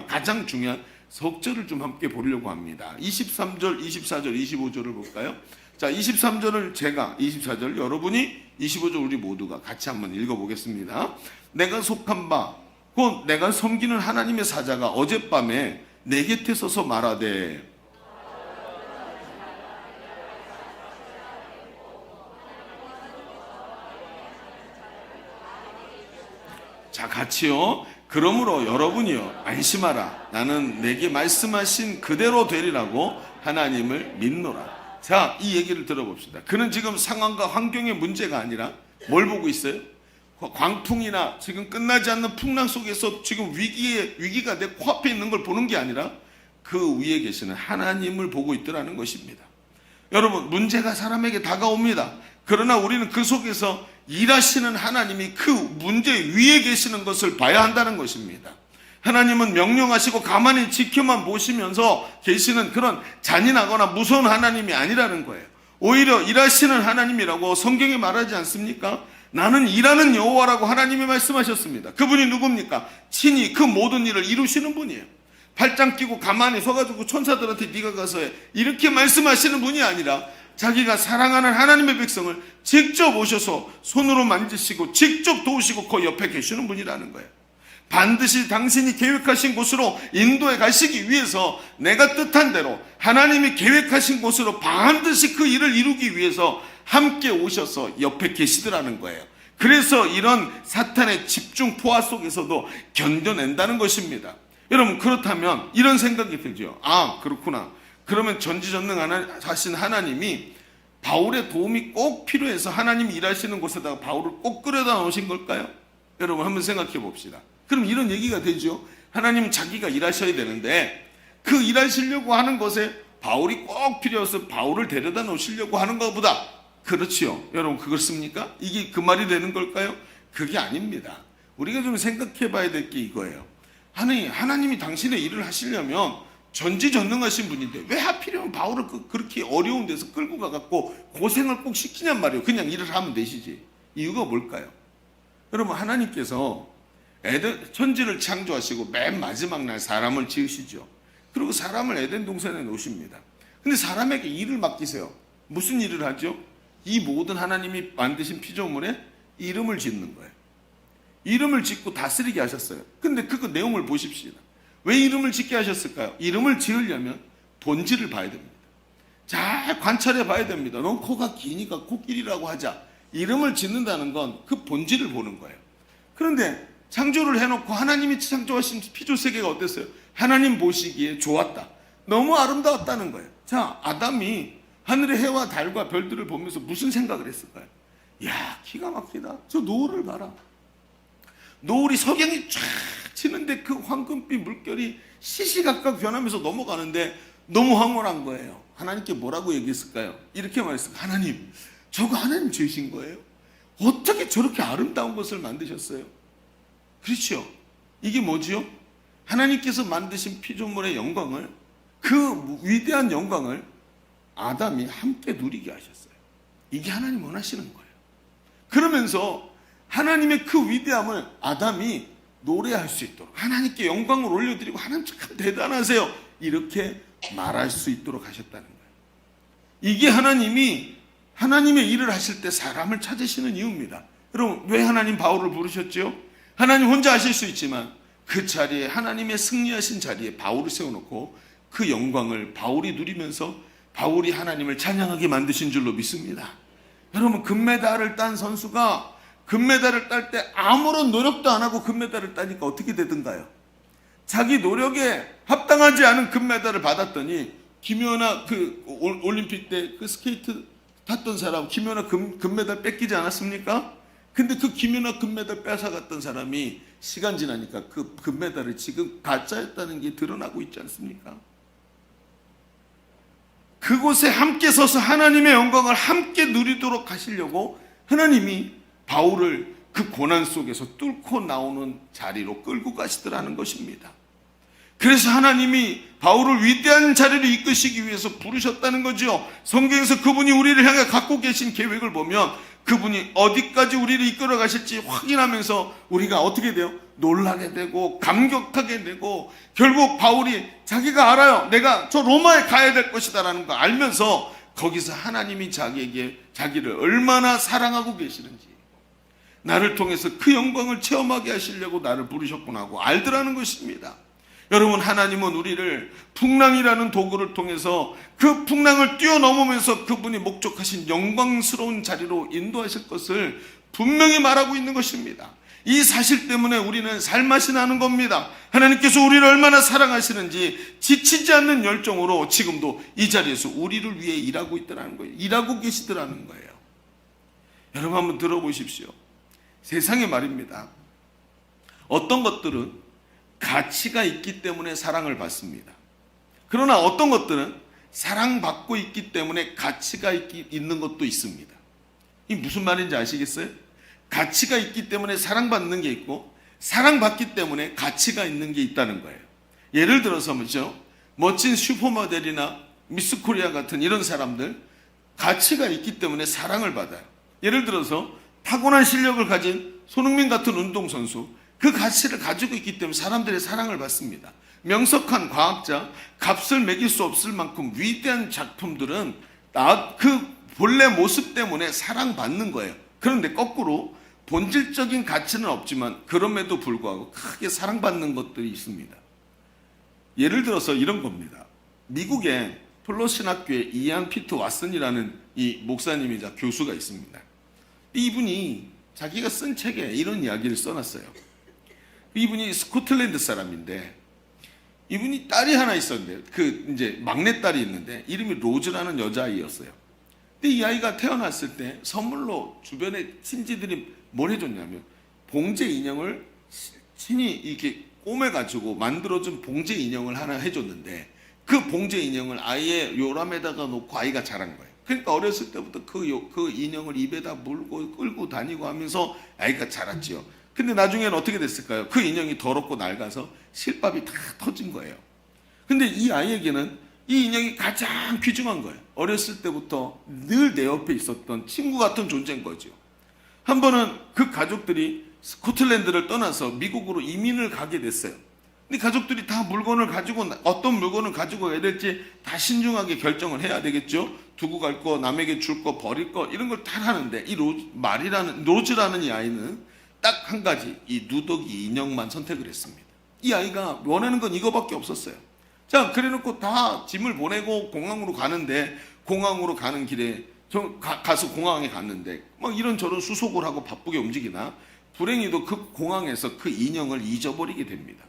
가장 중요한 석절을 좀 함께 보려고 합니다. 23절, 24절, 25절을 볼까요? 자, 23절을 제가, 24절 여러분이, 25절 우리 모두가 같이 한번 읽어보겠습니다. 내가 속한 바 곧 내가 섬기는 하나님의 사자가 어젯밤에 내 곁에 서서 말하되, 자, 같이요. 그러므로 여러분이요, 안심하라. 나는 내게 말씀하신 그대로 되리라고 하나님을 믿노라. 자, 이 얘기를 들어봅시다. 그는 지금 상황과 환경의 문제가 아니라 뭘 보고 있어요? 광풍이나 지금 끝나지 않는 풍랑 속에서 지금 위기가 내 코앞에 있는 걸 보는 게 아니라 그 위에 계시는 하나님을 보고 있더라는 것입니다. 여러분, 문제가 사람에게 다가옵니다. 그러나 우리는 그 속에서 일하시는 하나님이 그 문제 위에 계시는 것을 봐야 한다는 것입니다. 하나님은 명령하시고 가만히 지켜만 보시면서 계시는 그런 잔인하거나 무서운 하나님이 아니라는 거예요. 오히려 일하시는 하나님이라고 성경에 말하지 않습니까? 나는 일하는 여호와라고 하나님이 말씀하셨습니다. 그분이 누굽니까? 친히 그 모든 일을 이루시는 분이에요. 팔짱 끼고 가만히 서가지고 천사들한테 네가 가서 해, 이렇게 말씀하시는 분이 아니라 자기가 사랑하는 하나님의 백성을 직접 오셔서 손으로 만지시고 직접 도우시고 그 옆에 계시는 분이라는 거예요. 반드시 당신이 계획하신 곳으로 인도해 가시기 위해서 내가 뜻한 대로 하나님이 계획하신 곳으로 반드시 그 일을 이루기 위해서 함께 오셔서 옆에 계시더라는 거예요. 그래서 이런 사탄의 집중 포화 속에서도 견뎌낸다는 것입니다. 여러분, 그렇다면 이런 생각이 들죠. 아, 그렇구나. 그러면 전지전능하신 하나님이 바울의 도움이 꼭 필요해서 하나님이 일하시는 곳에다가 바울을 꼭 끌어다 놓으신 걸까요? 여러분, 한번 생각해 봅시다. 그럼 이런 얘기가 되죠. 하나님은 자기가 일하셔야 되는데 그 일하시려고 하는 것에 바울이 꼭 필요해서 바울을 데려다 놓으시려고 하는 것보다, 그렇지요. 여러분, 그렇습니까? 이게 그 말이 되는 걸까요? 그게 아닙니다. 우리가 좀 생각해 봐야 될 게 이거예요. 하나님이 당신의 일을 하시려면 전지전능하신 분인데 왜 하필이면 바울을 그렇게 어려운 데서 끌고 가갖고 고생을 꼭 시키냔 말이에요. 그냥 일을 하면 되시지. 이유가 뭘까요? 여러분, 하나님께서 천지를 창조하시고 맨 마지막 날 사람을 지으시죠. 그리고 사람을 에덴 동산에 놓으십니다. 근데 사람에게 일을 맡기세요. 무슨 일을 하죠? 이 모든 하나님이 만드신 피조물에 이름을 짓는 거예요. 이름을 짓고 다스리게 하셨어요. 근데 그 내용을 보십시오. 왜 이름을 짓게 하셨을까요? 이름을 지으려면 본질을 봐야 됩니다. 잘 관찰해 봐야 됩니다. 넌 코가 기니까 코끼리라고 하자. 이름을 짓는다는 건 그 본질을 보는 거예요. 그런데 창조를 해놓고 하나님이 창조하신 피조세계가 어땠어요? 하나님 보시기에 좋았다. 너무 아름다웠다는 거예요. 자, 아담이 하늘의 해와 달과 별들을 보면서 무슨 생각을 했을까요? 야, 기가 막히다. 저 노을을 봐라. 노을이 석양이 쫙 치는데 그 황금빛 물결이 시시각각 변하면서 넘어가는데 너무 황홀한 거예요. 하나님께 뭐라고 얘기했을까요? 이렇게 말했어요. 하나님, 저거 하나님 지으신 거예요? 어떻게 저렇게 아름다운 것을 만드셨어요? 그렇죠? 이게 뭐지요? 하나님께서 만드신 피조물의 영광을, 그 위대한 영광을 아담이 함께 누리게 하셨어요. 이게 하나님 원하시는 거예요. 그러면서 하나님의 그 위대함을 아담이 노래할 수 있도록, 하나님께 영광을 올려드리고 하나님 참 대단하세요, 이렇게 말할 수 있도록 하셨다는 거예요. 이게 하나님이 하나님의 일을 하실 때 사람을 찾으시는 이유입니다. 여러분, 왜 하나님 바울을 부르셨죠? 하나님 혼자 하실 수 있지만 그 자리에, 하나님의 승리하신 자리에 바울을 세워놓고 그 영광을 바울이 누리면서 바울이 하나님을 찬양하게 만드신 줄로 믿습니다. 여러분, 금메달을 딴 선수가 금메달을 딸 때 아무런 노력도 안 하고 금메달을 따니까 어떻게 되던가요? 자기 노력에 합당하지 않은 금메달을 받았더니, 김연아 그 올림픽 때 그 스케이트 탔던 사람 김연아 금메달 뺏기지 않았습니까? 근데 그 김연아 금메달 뺏어갔던 사람이 시간 지나니까 그 금메달을 지금 가짜였다는 게 드러나고 있지 않습니까? 그곳에 함께 서서 하나님의 영광을 함께 누리도록 하시려고 하나님이 바울을 그 고난 속에서 뚫고 나오는 자리로 끌고 가시더라는 것입니다. 그래서 하나님이 바울을 위대한 자리로 이끄시기 위해서 부르셨다는 거죠. 성경에서 그분이 우리를 향해 갖고 계신 계획을 보면 그분이 어디까지 우리를 이끌어 가실지 확인하면서 우리가 어떻게 돼요? 놀라게 되고 감격하게 되고, 결국 바울이 자기가 알아요. 내가 저 로마에 가야 될 것이다라는 거 알면서 거기서 하나님이 자기를 얼마나 사랑하고 계시는지, 나를 통해서 그 영광을 체험하게 하시려고 나를 부르셨구나 하고 알더라는 것입니다. 여러분, 하나님은 우리를 풍랑이라는 도구를 통해서 그 풍랑을 뛰어넘으면서 그분이 목적하신 영광스러운 자리로 인도하실 것을 분명히 말하고 있는 것입니다. 이 사실 때문에 우리는 살맛이 나는 겁니다. 하나님께서 우리를 얼마나 사랑하시는지 지치지 않는 열정으로 지금도 이 자리에서 우리를 위해 일하고 있더라는 거예요. 일하고 계시더라는 거예요. 여러분, 한번 들어보십시오. 세상에 말입니다. 어떤 것들은 가치가 있기 때문에 사랑을 받습니다. 그러나 어떤 것들은 사랑받고 있기 때문에 가치가 있는 것도 있습니다. 이게 무슨 말인지 아시겠어요? 가치가 있기 때문에 사랑받는 게 있고, 사랑받기 때문에 가치가 있는 게 있다는 거예요. 예를 들어서 뭐죠? 멋진 슈퍼모델이나 미스 코리아 같은 이런 사람들, 가치가 있기 때문에 사랑을 받아요. 예를 들어서 타고난 실력을 가진 손흥민 같은 운동선수, 그 가치를 가지고 있기 때문에 사람들의 사랑을 받습니다. 명석한 과학자, 값을 매길 수 없을 만큼 위대한 작품들은 그 본래 모습 때문에 사랑받는 거예요. 그런데 거꾸로 본질적인 가치는 없지만 그럼에도 불구하고 크게 사랑받는 것들이 있습니다. 예를 들어서 이런 겁니다. 미국의 플로신학교에 이안 피터 왓슨이라는 이 목사님이자 교수가 있습니다. 이분이 자기가 쓴 책에 이런 이야기를 써놨어요. 이분이 스코틀랜드 사람인데 이분이 딸이 하나 있었는데 그 이제 막내딸이 있는데 이름이 로즈라는 여자아이였어요. 근데 이 아이가 태어났을 때 선물로 주변에 친지들이 뭘 해줬냐면 봉제 인형을 친히 이렇게 꼬매가지고 만들어준 봉제 인형을 하나 해줬는데 그 봉제 인형을 아이의 요람에다가 놓고 아이가 자란 거예요. 그러니까 어렸을 때부터 그 인형을 입에다 물고 끌고 다니고 하면서 아이가 자랐지요. 근데 나중에는 어떻게 됐을까요? 그 인형이 더럽고 낡아서 실밥이 다 터진 거예요. 근데 이 아이에게는 이 인형이 가장 귀중한 거예요. 어렸을 때부터 늘 내 옆에 있었던 친구 같은 존재인 거죠. 한 번은 그 가족들이 스코틀랜드를 떠나서 미국으로 이민을 가게 됐어요. 근데 가족들이 다 물건을 가지고 어떤 물건을 가지고 가야 될지 다 신중하게 결정을 해야 되겠죠. 두고 갈 거, 남에게 줄 거, 버릴 거 이런 걸 다 하는데 이 로즈라는 이 아이는 딱 한 가지 이 누더기 인형만 선택을 했습니다. 이 아이가 원하는 건 이거밖에 없었어요. 자, 그래놓고 다 짐을 보내고 공항으로 가는데 공항으로 가는 길에 가서 공항에 갔는데 막 이런저런 수속을 하고 바쁘게 움직이나 불행히도 그 공항에서 그 인형을 잊어버리게 됩니다.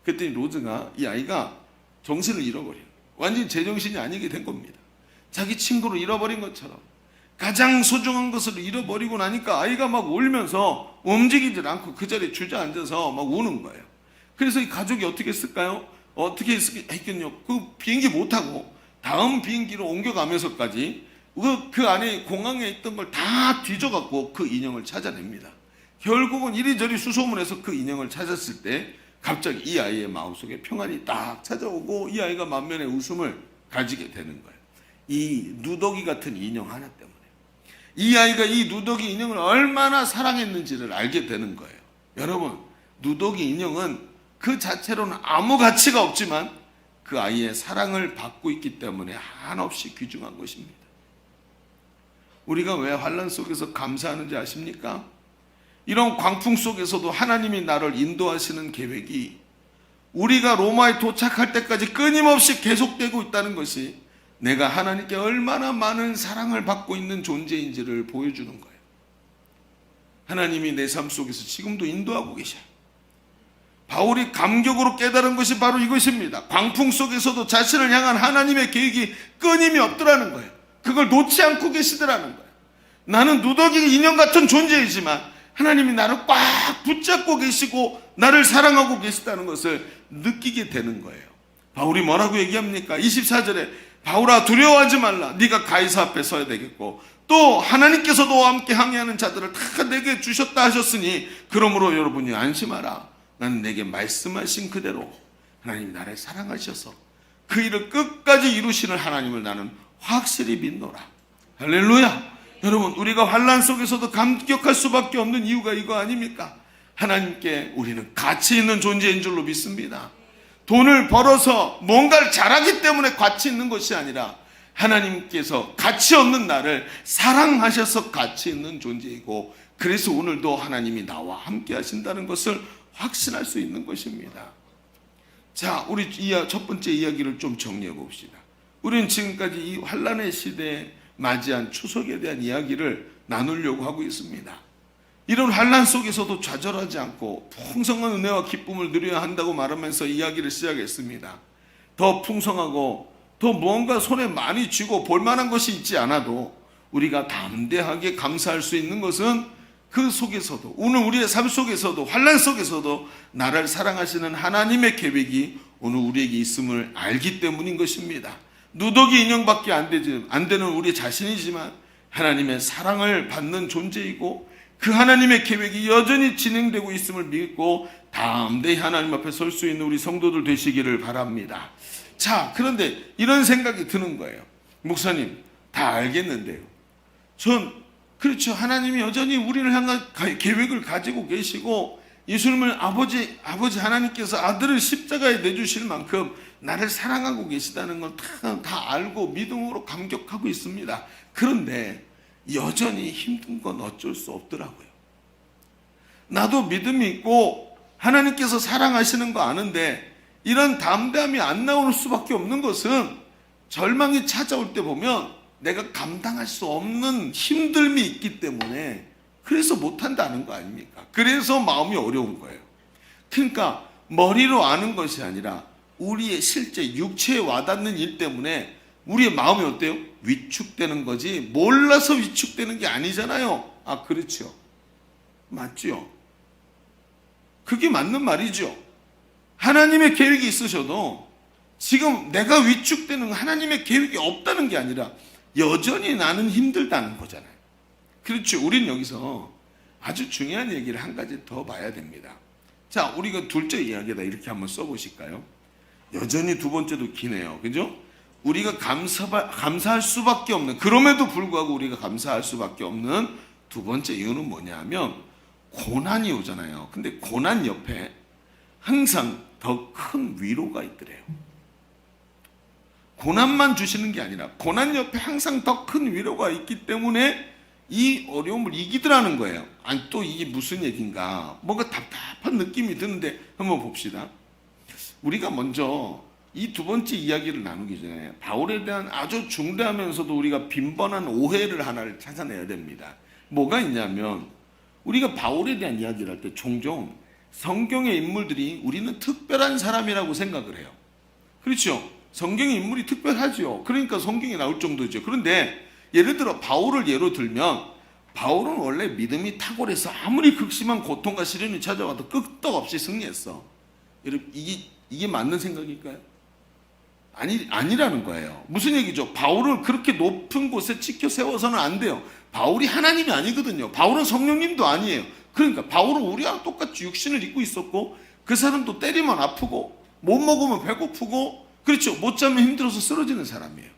그랬더니 로즈가 이 아이가 정신을 잃어버려요. 완전히 제정신이 아니게 된 겁니다. 자기 친구를 잃어버린 것처럼 가장 소중한 것을 잃어버리고 나니까 아이가 막 울면서 움직이질 않고 그 자리에 주저앉아서 막 우는 거예요. 그래서 이 가족이 어떻게 했을까요? 어떻게 했겠냐? 그 비행기 못 타고 다음 비행기로 옮겨가면서까지 그 안에 공항에 있던 걸 다 뒤져갖고 그 인형을 찾아냅니다. 결국은 이리저리 수소문해서 그 인형을 찾았을 때 갑자기 이 아이의 마음속에 평안이 딱 찾아오고 이 아이가 만면의 웃음을 가지게 되는 거예요. 이 누더기 같은 인형 하나 때문에 이 아이가 이 누더기 인형을 얼마나 사랑했는지를 알게 되는 거예요. 여러분, 누더기 인형은 그 자체로는 아무 가치가 없지만 그 아이의 사랑을 받고 있기 때문에 한없이 귀중한 것입니다. 우리가 왜 환난 속에서 감사하는지 아십니까? 이런 광풍 속에서도 하나님이 나를 인도하시는 계획이 우리가 로마에 도착할 때까지 끊임없이 계속되고 있다는 것이 내가 하나님께 얼마나 많은 사랑을 받고 있는 존재인지를 보여주는 거예요. 하나님이 내 삶 속에서 지금도 인도하고 계셔요. 바울이 감격으로 깨달은 것이 바로 이것입니다. 광풍 속에서도 자신을 향한 하나님의 계획이 끊임이 없더라는 거예요. 그걸 놓지 않고 계시더라는 거예요. 나는 누더기 인형 같은 존재이지만 하나님이 나를 꽉 붙잡고 계시고 나를 사랑하고 계시다는 것을 느끼게 되는 거예요. 바울이 뭐라고 얘기합니까? 24절에 바울아 두려워하지 말라. 네가 가이사 앞에 서야 되겠고 또 하나님께서 너와 함께 항해하는 자들을 다 내게 주셨다 하셨으니 그러므로 여러분이 안심하라. 나는 내게 말씀하신 그대로 하나님이 나를 사랑하셔서 그 일을 끝까지 이루시는 하나님을 나는 확실히 믿노라. 할렐루야. 여러분, 우리가 환난 속에서도 감격할 수밖에 없는 이유가 이거 아닙니까? 하나님께 우리는 가치 있는 존재인 줄로 믿습니다. 돈을 벌어서 뭔가를 잘하기 때문에 가치 있는 것이 아니라 하나님께서 가치 없는 나를 사랑하셔서 가치 있는 존재이고 그래서 오늘도 하나님이 나와 함께 하신다는 것을 확신할 수 있는 것입니다. 자, 우리 첫 번째 이야기를 좀 정리해 봅시다. 우리는 지금까지 이 환난의 시대에 맞이한 추석에 대한 이야기를 나누려고 하고 있습니다. 이런 환난 속에서도 좌절하지 않고 풍성한 은혜와 기쁨을 누려야 한다고 말하면서 이야기를 시작했습니다. 더 풍성하고 더 뭔가 손에 많이 쥐고 볼만한 것이 있지 않아도 우리가 담대하게 감사할 수 있는 것은 그 속에서도 오늘 우리의 삶 속에서도 환난 속에서도 나를 사랑하시는 하나님의 계획이 오늘 우리에게 있음을 알기 때문인 것입니다. 누더기 인형밖에 안 되는 우리 자신이지만 하나님의 사랑을 받는 존재이고 그 하나님의 계획이 여전히 진행되고 있음을 믿고 담대히 하나님 앞에 설 수 있는 우리 성도들 되시기를 바랍니다. 자, 그런데 이런 생각이 드는 거예요. 목사님, 다 알겠는데요. 그렇죠. 하나님이 여전히 우리를 향한 계획을 가지고 계시고 예수님을 아버지 하나님께서 아들을 십자가에 내주실 만큼 나를 사랑하고 계시다는 걸 다 알고 믿음으로 감격하고 있습니다. 그런데 여전히 힘든 건 어쩔 수 없더라고요. 나도 믿음이 있고 하나님께서 사랑하시는 거 아는데 이런 담대함이 안 나올 수밖에 없는 것은 절망이 찾아올 때 보면 내가 감당할 수 없는 힘듦이 있기 때문에 그래서 못한다는 거 아닙니까? 그래서 마음이 어려운 거예요. 그러니까 머리로 아는 것이 아니라 우리의 실제 육체에 와닿는 일 때문에 우리의 마음이 어때요? 위축되는 거지 몰라서 위축되는 게 아니잖아요. 아, 그렇죠. 맞죠? 그게 맞는 말이죠. 하나님의 계획이 있으셔도 지금 내가 위축되는 하나님의 계획이 없다는 게 아니라 여전히 나는 힘들다는 거잖아요. 그렇죠. 우린 여기서 아주 중요한 얘기를 한 가지 더 봐야 됩니다. 자, 우리가 둘째 이야기에다 이렇게 한번 써보실까요? 여전히 두 번째도 기네요. 그죠? 우리가 감사할 수밖에 없는, 그럼에도 불구하고 우리가 감사할 수밖에 없는 두 번째 이유는 뭐냐 하면 고난이 오잖아요. 근데 고난 옆에 항상 더 큰 위로가 있더래요. 고난만 주시는 게 아니라 고난 옆에 항상 더 큰 위로가 있기 때문에 이 어려움을 이기더라는 거예요. 아니, 또 이게 무슨 얘기인가? 뭔가 답답한 느낌이 드는데 한번 봅시다. 우리가 먼저 이 두 번째 이야기를 나누기 전에 바울에 대한 아주 중대하면서도 우리가 빈번한 오해를 하나를 찾아내야 됩니다. 뭐가 있냐면 우리가 바울에 대한 이야기를 할 때 종종 성경의 인물들이 우리는 특별한 사람이라고 생각을 해요. 그렇죠? 성경의 인물이 특별하죠. 그러니까 성경에 나올 정도죠. 그런데 예를 들어 바울을 예로 들면 바울은 원래 믿음이 탁월해서 아무리 극심한 고통과 시련이 찾아와도 끄떡없이 승리했어. 여러분, 이게 맞는 생각일까요? 아니라는 거예요. 무슨 얘기죠? 바울을 그렇게 높은 곳에 치켜 세워서는 안 돼요. 바울이 하나님이 아니거든요. 바울은 성령님도 아니에요. 그러니까 바울은 우리랑 똑같이 육신을 입고 있었고 그 사람도 때리면 아프고 못 먹으면 배고프고 그렇죠. 못 자면 힘들어서 쓰러지는 사람이에요.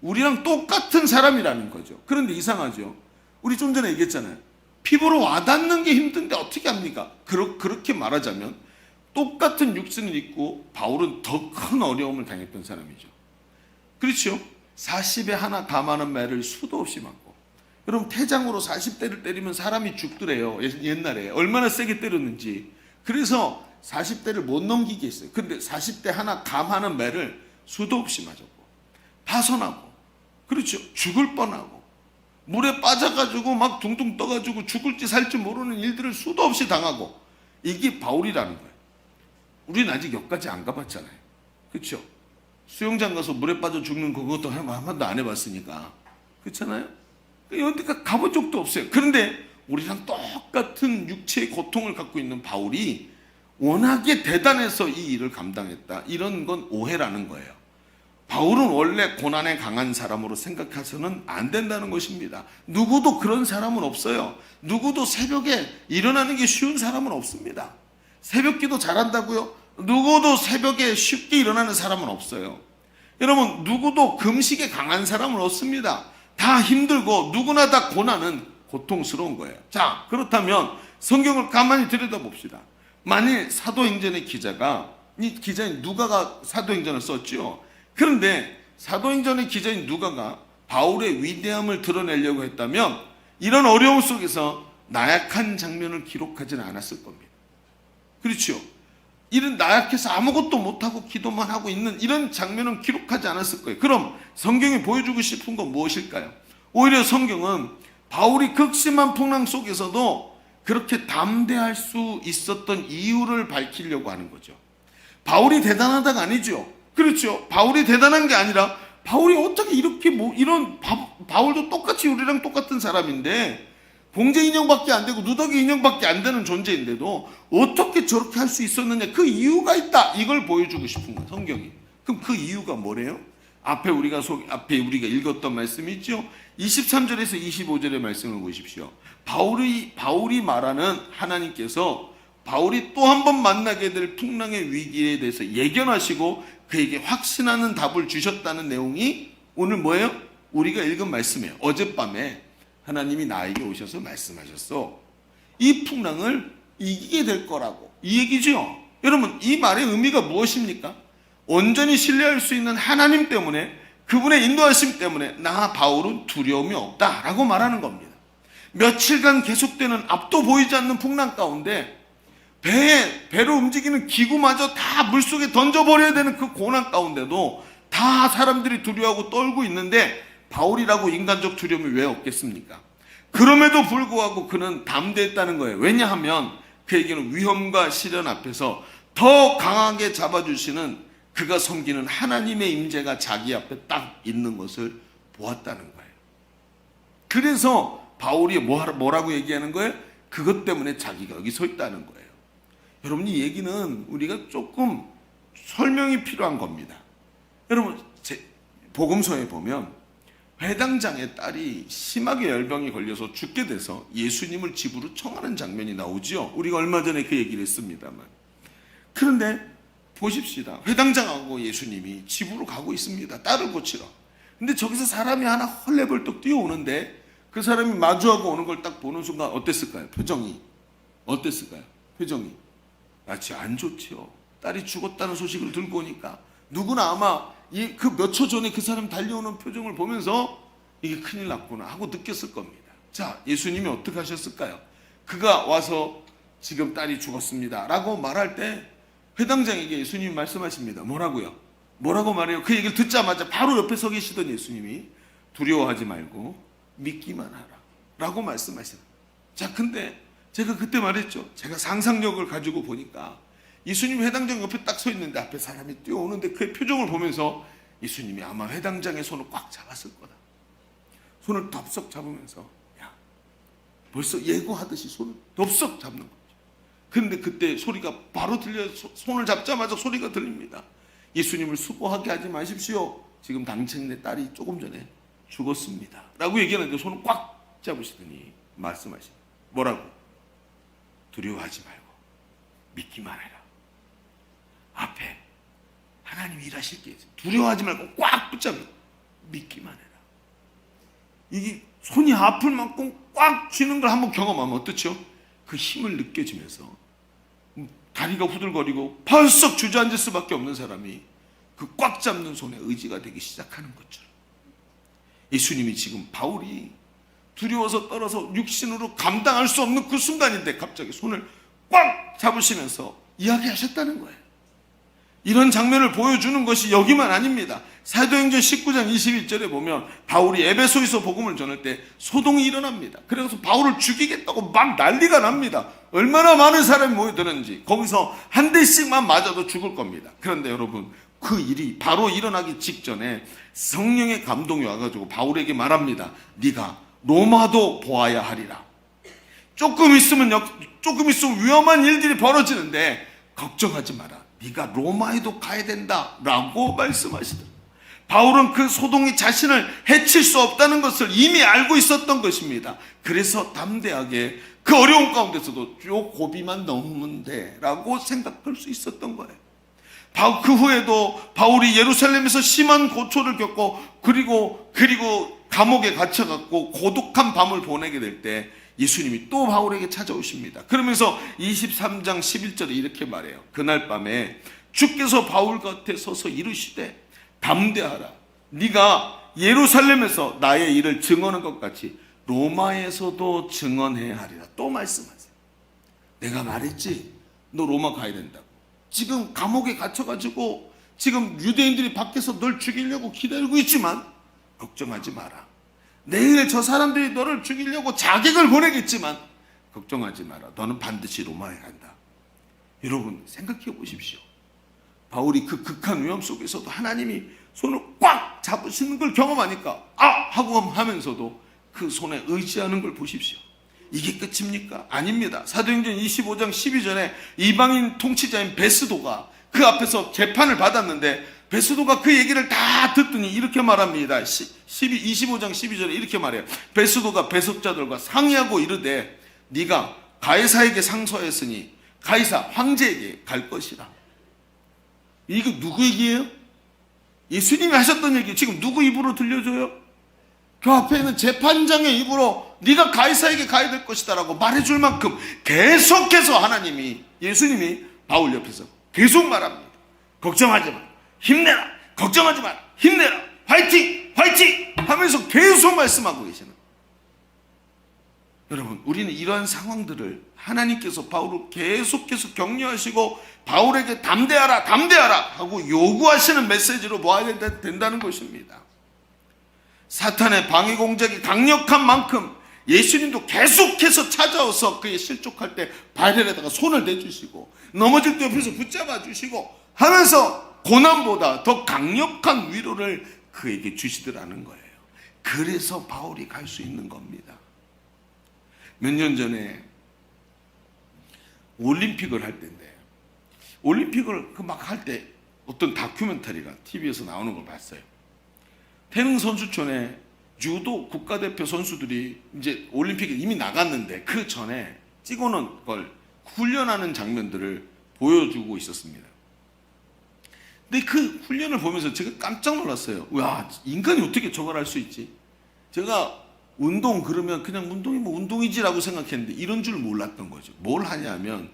우리랑 똑같은 사람이라는 거죠. 그런데 이상하죠. 우리 좀 전에 얘기했잖아요. 피부로 와닿는 게 힘든데 어떻게 합니까? 그렇게 말하자면 똑같은 육신을 입고 바울은 더 큰 어려움을 당했던 사람이죠. 그렇죠? 40에 하나 감하는 매를 수도 없이 맞고. 여러분, 태장으로 40대를 때리면 사람이 죽더래요. 옛날에 얼마나 세게 때렸는지. 그래서 40대를 못 넘기게 했어요. 근데 40대 하나 감하는 매를 수도 없이 맞았고 파손하고, 그렇죠, 죽을 뻔하고 물에 빠져가지고 막 둥둥 떠가지고 죽을지 살지 모르는 일들을 수도 없이 당하고. 이게 바울이라는 거예요. 우리는 아직 여기까지 안 가봤잖아요. 그렇죠? 수영장 가서 물에 빠져 죽는 그것도 한 번도 안 해봤으니까. 그렇잖아요? 여기가 가본 적도 없어요. 그런데 우리랑 똑같은 육체의 고통을 갖고 있는 바울이 워낙에 대단해서 이 일을 감당했다. 이런 건 오해라는 거예요. 바울은 원래 고난에 강한 사람으로 생각해서는 안 된다는 것입니다. 누구도 그런 사람은 없어요. 누구도 새벽에 일어나는 게 쉬운 사람은 없습니다. 새벽기도 잘한다고요? 누구도 새벽에 쉽게 일어나는 사람은 없어요. 여러분, 누구도 금식에 강한 사람은 없습니다. 다 힘들고 누구나 다 고난은 고통스러운 거예요. 자, 그렇다면 성경을 가만히 들여다봅시다. 만일 사도행전의 기자가, 이 기자인 누가가 사도행전을 썼죠. 그런데 사도행전의 기자인 누가가 바울의 위대함을 드러내려고 했다면 이런 어려움 속에서 나약한 장면을 기록하지는 않았을 겁니다. 그렇죠? 이런 나약해서 아무것도 못하고 기도만 하고 있는 이런 장면은 기록하지 않았을 거예요. 그럼 성경이 보여주고 싶은 건 무엇일까요? 오히려 성경은 바울이 극심한 풍랑 속에서도 그렇게 담대할 수 있었던 이유를 밝히려고 하는 거죠. 바울이 대단하다가 아니죠. 그렇죠? 바울이 대단한 게 아니라 바울이 어떻게 이렇게 바울도 똑같이 우리랑 똑같은 사람인데 봉제 인형밖에 안 되고 누더기 인형밖에 안 되는 존재인데도 어떻게 저렇게 할 수 있었느냐, 그 이유가 있다. 이걸 보여주고 싶은 거예요, 성경이. 그럼 그 이유가 뭐래요? 앞에 우리가 읽었던 말씀이 있죠. 23절에서 25절의 말씀을 보십시오. 바울이 말하는 하나님께서 바울이 또 한 번 만나게 될 풍랑의 위기에 대해서 예견하시고 그에게 확신하는 답을 주셨다는 내용이 오늘 뭐예요? 우리가 읽은 말씀이에요. 어젯밤에 하나님이 나에게 오셔서 말씀하셨어. 이 풍랑을 이기게 될 거라고. 이 얘기죠. 여러분, 이 말의 의미가 무엇입니까? 온전히 신뢰할 수 있는 하나님 때문에, 그분의 인도하심 때문에 나 바울은 두려움이 없다라고 말하는 겁니다. 며칠간 계속되는 앞도 보이지 않는 풍랑 가운데 배로 움직이는 기구마저 다 물속에 던져버려야 되는 그 고난 가운데도 다 사람들이 두려워하고 떨고 있는데 바울이라고 인간적 두려움이 왜 없겠습니까? 그럼에도 불구하고 그는 담대했다는 거예요. 왜냐하면 그에게는 위험과 시련 앞에서 더 강하게 잡아주시는 그가 섬기는 하나님의 임재가 자기 앞에 딱 있는 것을 보았다는 거예요. 그래서 바울이 뭐라고 얘기하는 거예요? 그것 때문에 자기가 여기 서 있다는 거예요. 여러분, 이 얘기는 우리가 조금 설명이 필요한 겁니다. 여러분, 복음서에 보면 회당장의 딸이 심하게 열병이 걸려서 죽게 돼서 예수님을 집으로 청하는 장면이 나오죠. 우리가 얼마 전에 그 얘기를 했습니다만. 그런데 보십시다. 회당장하고 예수님이 집으로 가고 있습니다. 딸을 고치러. 근데 저기서 사람이 하나 헐레벌떡 뛰어오는데 그 사람이 마주하고 오는 걸 딱 보는 순간 어땠을까요? 표정이 어땠을까요? 표정이 마치 안 좋지요. 딸이 죽었다는 소식을 들고 오니까 누구나 아마 그 몇 초 전에 그 사람 달려오는 표정을 보면서 이게 큰일 났구나 하고 느꼈을 겁니다. 자, 예수님이 어떻게 하셨을까요? 그가 와서 지금 딸이 죽었습니다 라고 말할 때 회당장에게 예수님이 말씀하십니다. 뭐라고요? 뭐라고 말해요? 그 얘기를 듣자마자 바로 옆에 서 계시던 예수님이 두려워하지 말고 믿기만 하라 라고 말씀하시는. 자, 근데 제가 그때 말했죠. 제가 상상력을 가지고 보니까 예수님이 회당장 옆에 딱 서 있는데 앞에 사람이 뛰어오는데 그의 표정을 보면서 예수님이 아마 회당장의 손을 꽉 잡았을 거다. 손을 덥석 잡으면서 야, 벌써 예고하듯이 손을 덥석 잡는 거죠. 그런데 그때 소리가 바로 들려서 손을 잡자마자 소리가 들립니다. 예수님을 수고하게 하지 마십시오. 지금 당신의 딸이 조금 전에 죽었습니다 라고 얘기하는데 손을 꽉 잡으시더니 말씀하십니다. 뭐라고? 두려워하지 말고 믿기만 해라. 앞에 하나님이 일하실 게 있어요. 두려워하지 말고 꽉 붙잡고 믿기만 해라. 이게 손이 아플 만큼 꽉 쥐는 걸 한번 경험하면 어떻죠? 그 힘을 느껴지면서 다리가 후들거리고 벌썩 주저앉을 수밖에 없는 사람이 그 꽉 잡는 손에 의지가 되기 시작하는 것처럼 예수님이 지금 바울이 두려워서 떨어서 육신으로 감당할 수 없는 그 순간인데 갑자기 손을 꽉 잡으시면서 이야기하셨다는 거예요. 이런 장면을 보여주는 것이 여기만 아닙니다. 사도행전 19장 21절에 보면 바울이 에베소에서 복음을 전할 때 소동이 일어납니다. 그래서 바울을 죽이겠다고 막 난리가 납니다. 얼마나 많은 사람이 모여드는지. 거기서 한 대씩만 맞아도 죽을 겁니다. 그런데 여러분, 그 일이 바로 일어나기 직전에 성령의 감동이 와가지고 바울에게 말합니다. 네가 로마도 보아야 하리라. 조금 있으면 위험한 일들이 벌어지는데 걱정하지 마라. 네가 로마에도 가야 된다 라고 말씀하시더라. 바울은 그 소동이 자신을 해칠 수 없다는 것을 이미 알고 있었던 것입니다. 그래서 담대하게 그 어려운 가운데서도 요 고비만 넘으면 돼 라고 생각할 수 있었던 거예요. 그 후에도 바울이 예루살렘에서 심한 고초를 겪고 그리고 감옥에 갇혀갖고 고독한 밤을 보내게 될 때 예수님이 또 바울에게 찾아오십니다. 그러면서 23장 11절에 이렇게 말해요. 그날 밤에 주께서 바울 곁에 서서 이르시되 담대하라. 네가 예루살렘에서 나의 일을 증언한 것 같이 로마에서도 증언해야 하리라. 또 말씀하세요. 내가 말했지 너 로마 가야 된다고. 지금 감옥에 갇혀가지고 지금 유대인들이 밖에서 널 죽이려고 기다리고 있지만 걱정하지 마라. 내일 저 사람들이 너를 죽이려고 자객을 보내겠지만 걱정하지 마라. 너는 반드시 로마에 간다. 여러분 생각해 보십시오. 바울이 그 극한 위험 속에서도 하나님이 손을 꽉 잡으시는 걸 경험하니까 하고 하면서도 그 손에 의지하는 걸 보십시오. 이게 끝입니까? 아닙니다. 사도행전 25장 12절에 이방인 통치자인 베스도가 그 앞에서 재판을 받았는데 베스도가 그 얘기를 다 듣더니 이렇게 말합니다. 25장 12절에 이렇게 말해요. 베스도가 배석자들과 상의하고 이르되 네가 가이사에게 상소했으니 가이사 황제에게 갈 것이라. 이거 누구 얘기예요? 예수님이 하셨던 얘기 지금 누구 입으로 들려줘요? 그 앞에 있는 재판장의 입으로 네가 가이사에게 가야 될 것이다 라고 말해줄 만큼 계속해서 예수님이 바울 옆에서 계속 말합니다. 걱정하지 마. 힘내라. 걱정하지 마라. 힘내라. 화이팅! 화이팅! 하면서 계속 말씀하고 계시는. 여러분, 우리는 이러한 상황들을 하나님께서 바울을 계속해서 격려하시고 바울에게 담대하라, 담대하라 하고 요구하시는 메시지로 보아야 된다는 것입니다. 사탄의 방해 공작이 강력한 만큼 예수님도 계속해서 찾아와서 그의 실족할 때 발에다가 손을 대주시고 넘어질 때 옆에서 붙잡아 주시고 하면서 고난보다 더 강력한 위로를 그에게 주시더라는 거예요. 그래서 바울이 갈 수 있는 겁니다. 몇 년 전에 올림픽을 할 때인데, 올림픽을 막 할 때 어떤 다큐멘터리가 TV에서 나오는 걸 봤어요. 태릉 선수촌에 유도 국가대표 선수들이 이제 올림픽에 이미 나갔는데 그 전에 찍어놓은 걸 훈련하는 장면들을 보여주고 있었습니다. 근데 그 훈련을 보면서 제가 깜짝 놀랐어요. 와, 인간이 어떻게 저걸 할 수 있지? 제가 운동 그러면 그냥 운동이 뭐 운동이지라고 생각했는데 이런 줄 몰랐던 거죠. 뭘 하냐면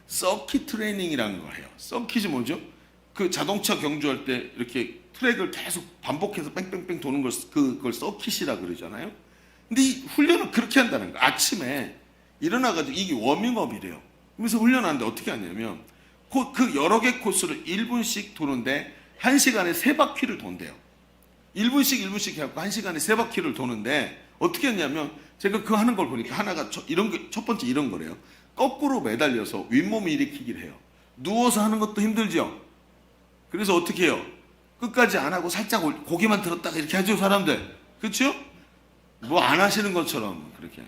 서킷 트레이닝이라는 걸 해요. 서킷이 뭐죠? 그 자동차 경주할 때 이렇게 트랙을 계속 반복해서 뺑뺑뺑 도는 걸 그걸 서킷이라 그러잖아요. 근데 이 훈련을 그렇게 한다는 거예요. 아침에 일어나가지고 이게 워밍업이래요. 그래서 훈련하는데 어떻게 하냐면 그 여러 개 코스를 1분씩 도는데 1시간에 3바퀴를 돈대요. 1분씩 해갖고 1시간에 3바퀴를 도는데 어떻게 했냐면 제가 그거 하는 걸 보니까 하나가 이런 게 첫 번째 이런 거래요. 거꾸로 매달려서 윗몸 일으키기를 해요. 누워서 하는 것도 힘들죠. 그래서 어떻게 해요? 끝까지 안 하고 살짝 고개만 들었다가 이렇게 하죠, 사람들. 그렇죠? 뭐 안 하시는 것처럼 그렇게.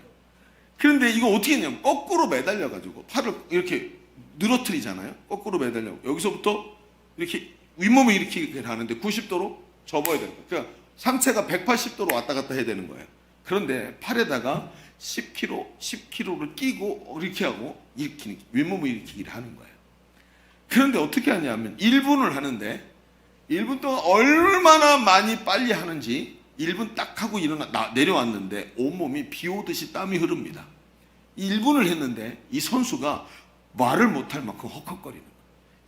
그런데 이거 어떻게 했냐면 거꾸로 매달려가지고 팔을 이렇게 늘어뜨리잖아요. 거꾸로 매달려. 여기서부터 이렇게 윗몸을 일으키기를 하는데 90도로 접어야 되는 거예요. 그러니까 상체가 180도로 왔다 갔다 해야 되는 거예요. 그런데 팔에다가 10kg를 끼고 이렇게 하고 일으키는, 윗몸을 일으키기를 하는 거예요. 그런데 어떻게 하냐면 1분을 하는데 1분 동안 얼마나 많이 빨리 하는지 1분 딱 하고 내려왔는데 온몸이 비 오듯이 땀이 흐릅니다. 1분을 했는데 이 선수가 말을 못할 만큼 헉헉거리는 거예요.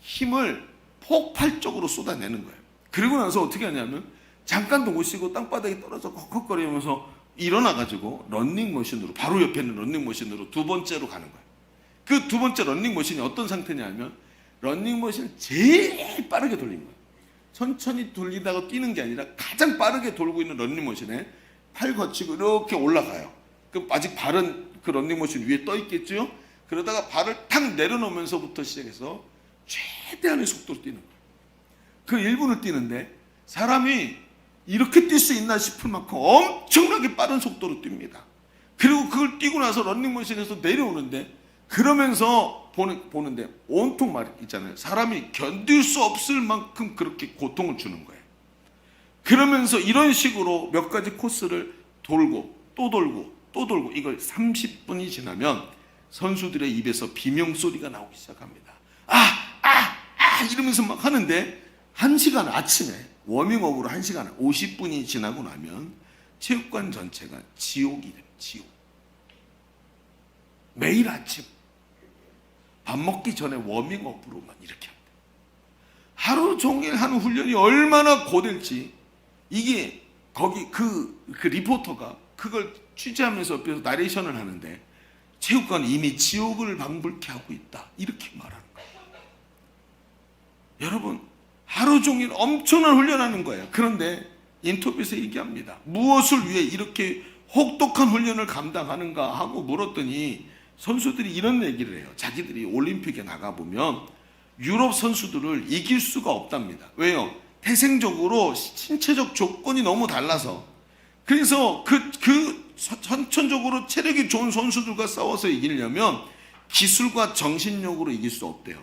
힘을 폭발적으로 쏟아내는 거예요. 그리고 나서 어떻게 하냐면 잠깐도 못 쉬고 땅바닥에 떨어져 헉헉거리면서 일어나가지고 런닝머신으로, 바로 옆에 있는 런닝머신으로 두 번째로 가는 거예요. 그 두 번째 런닝머신이 어떤 상태냐면 런닝머신을 제일 빠르게 돌린 거예요. 천천히 돌리다가 뛰는 게 아니라 가장 빠르게 돌고 있는 런닝머신에 팔 거치고 이렇게 올라가요. 그럼 아직 발은 그 런닝머신 위에 떠 있겠죠? 그러다가 발을 탁 내려놓으면서부터 시작해서 최대한의 속도로 뛰는 거예요. 그 1분을 뛰는데 사람이 이렇게 뛸 수 있나 싶을 만큼 엄청나게 빠른 속도로 뜁니다. 그리고 그걸 뛰고 나서 런닝머신에서 내려오는데 그러면서 보는데 온통 말 있잖아요. 사람이 견딜 수 없을 만큼 그렇게 고통을 주는 거예요. 그러면서 이런 식으로 몇 가지 코스를 돌고 또 돌고 또 돌고 이걸 30분이 지나면 선수들의 입에서 비명소리가 나오기 시작합니다. 이러면서 막 하는데 1시간 아침에 워밍업으로 1시간 50분이 지나고 나면 체육관 전체가 지옥이 됩니다. 지옥. 매일 아침 밥 먹기 전에 워밍업으로만 이렇게 합니다. 하루 종일 하는 훈련이 얼마나 고될지 이게 거기 그 리포터가 그걸 취재하면서 옆에서 나레이션을 하는데 체육관이 이미 지옥을 방불케 하고 있다 이렇게 말하는 거예요. 여러분 하루 종일 엄청난 훈련하는 거예요. 그런데 인터뷰에서 얘기합니다. 무엇을 위해 이렇게 혹독한 훈련을 감당하는가 하고 물었더니 선수들이 이런 얘기를 해요. 자기들이 올림픽에 나가보면 유럽 선수들을 이길 수가 없답니다. 왜요? 태생적으로 신체적 조건이 너무 달라서. 그래서 선천적으로 체력이 좋은 선수들과 싸워서 이기려면 기술과 정신력으로 이길 수 없대요.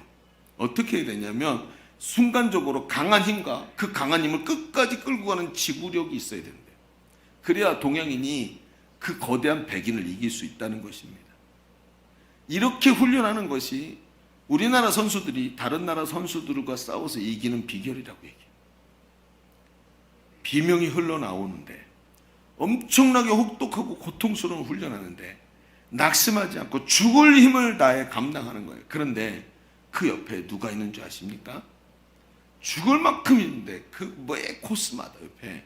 어떻게 해야 되냐면 순간적으로 강한 힘과 그 강한 힘을 끝까지 끌고 가는 지구력이 있어야 된대요. 그래야 동양인이 그 거대한 백인을 이길 수 있다는 것입니다. 이렇게 훈련하는 것이 우리나라 선수들이 다른 나라 선수들과 싸워서 이기는 비결이라고 얘기해요. 비명이 흘러나오는데 엄청나게 혹독하고 고통스러운 훈련하는데 낙심하지 않고 죽을 힘을 다해 감당하는 거예요. 그런데 그 옆에 누가 있는 줄 아십니까? 죽을 만큼 있는데 그 매 코스마다 옆에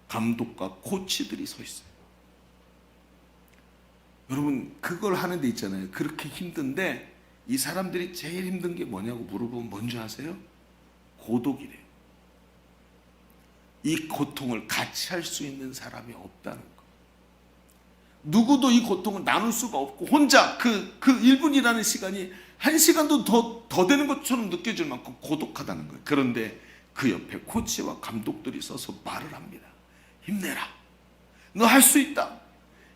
감독과 코치들이 서 있어요. 여러분 그걸 하는 데 있잖아요. 그렇게 힘든데 이 사람들이 제일 힘든 게 뭐냐고 물어보면 뭔지 아세요? 고독이래요. 이 고통을 같이 할 수 있는 사람이 없다는 거. 누구도 이 고통을 나눌 수가 없고 혼자 그 1분이라는 시간이 1시간도 더 되는 것처럼 느껴질 만큼 고독하다는 거예요. 그런데 그 옆에 코치와 감독들이 서서 말을 합니다. 힘내라. 너 할 수 있다.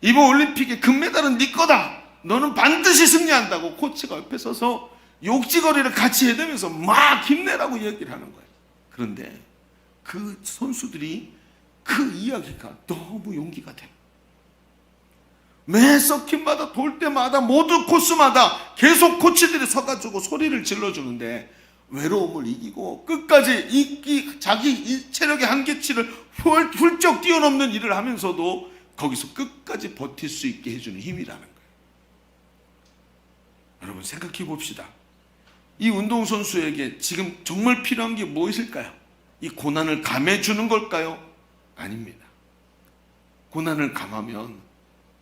이번 올림픽의 금메달은 네 거다. 너는 반드시 승리한다고 코치가 옆에 서서 욕지거리를 같이 해대면서 막 힘내라고 얘기를 하는 거예요. 그런데 그 선수들이 그 이야기가 너무 용기가 돼요. 매 서킷마다 돌 때마다 모두 코스마다 계속 코치들이 서가지고 소리를 질러주는데 외로움을 이기고 끝까지 자기 체력의 한계치를 훌쩍 뛰어넘는 일을 하면서도 거기서 끝까지 버틸 수 있게 해주는 힘이라는 거예요. 여러분 생각해 봅시다. 이 운동선수에게 지금 정말 필요한 게 무엇일까요? 이 고난을 감해주는 걸까요? 아닙니다. 고난을 감하면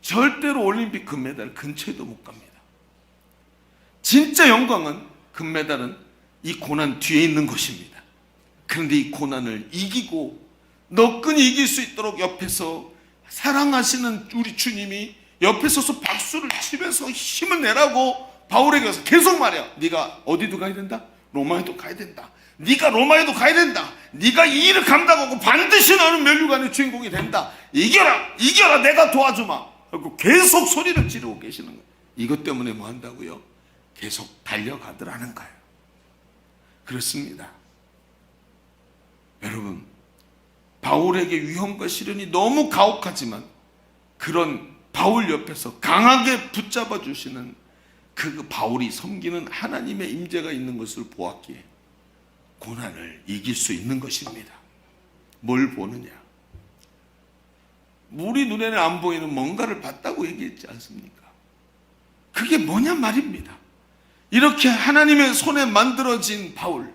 절대로 올림픽 금메달 근처에도 못 갑니다. 진짜 영광은 금메달은 이 고난 뒤에 있는 것입니다. 그런데 이 고난을 이기고 너끈히 이길 수 있도록 옆에서 사랑하시는 우리 주님이 옆에 서서 박수를 치면서 힘을 내라고 바울에게 와서 계속 말해요. 네가 어디도 가야 된다? 로마에도 가야 된다. 네가 로마에도 가야 된다. 네가 이 일을 감당하고 반드시 너는 면류관의 주인공이 된다. 이겨라! 이겨라! 내가 도와주마! 하고 계속 소리를 지르고 계시는 거예요. 이것 때문에 뭐 한다고요? 계속 달려가더라는 거예요. 그렇습니다. 여러분, 바울에게 위험과 시련이 너무 가혹하지만 그런 바울 옆에서 강하게 붙잡아 주시는 그 바울이 섬기는 하나님의 임재가 있는 것을 보았기에 고난을 이길 수 있는 것입니다. 뭘 보느냐? 우리 눈에는 안 보이는 뭔가를 봤다고 얘기했지 않습니까? 그게 뭐냐 말입니다. 이렇게 하나님의 손에 만들어진 바울,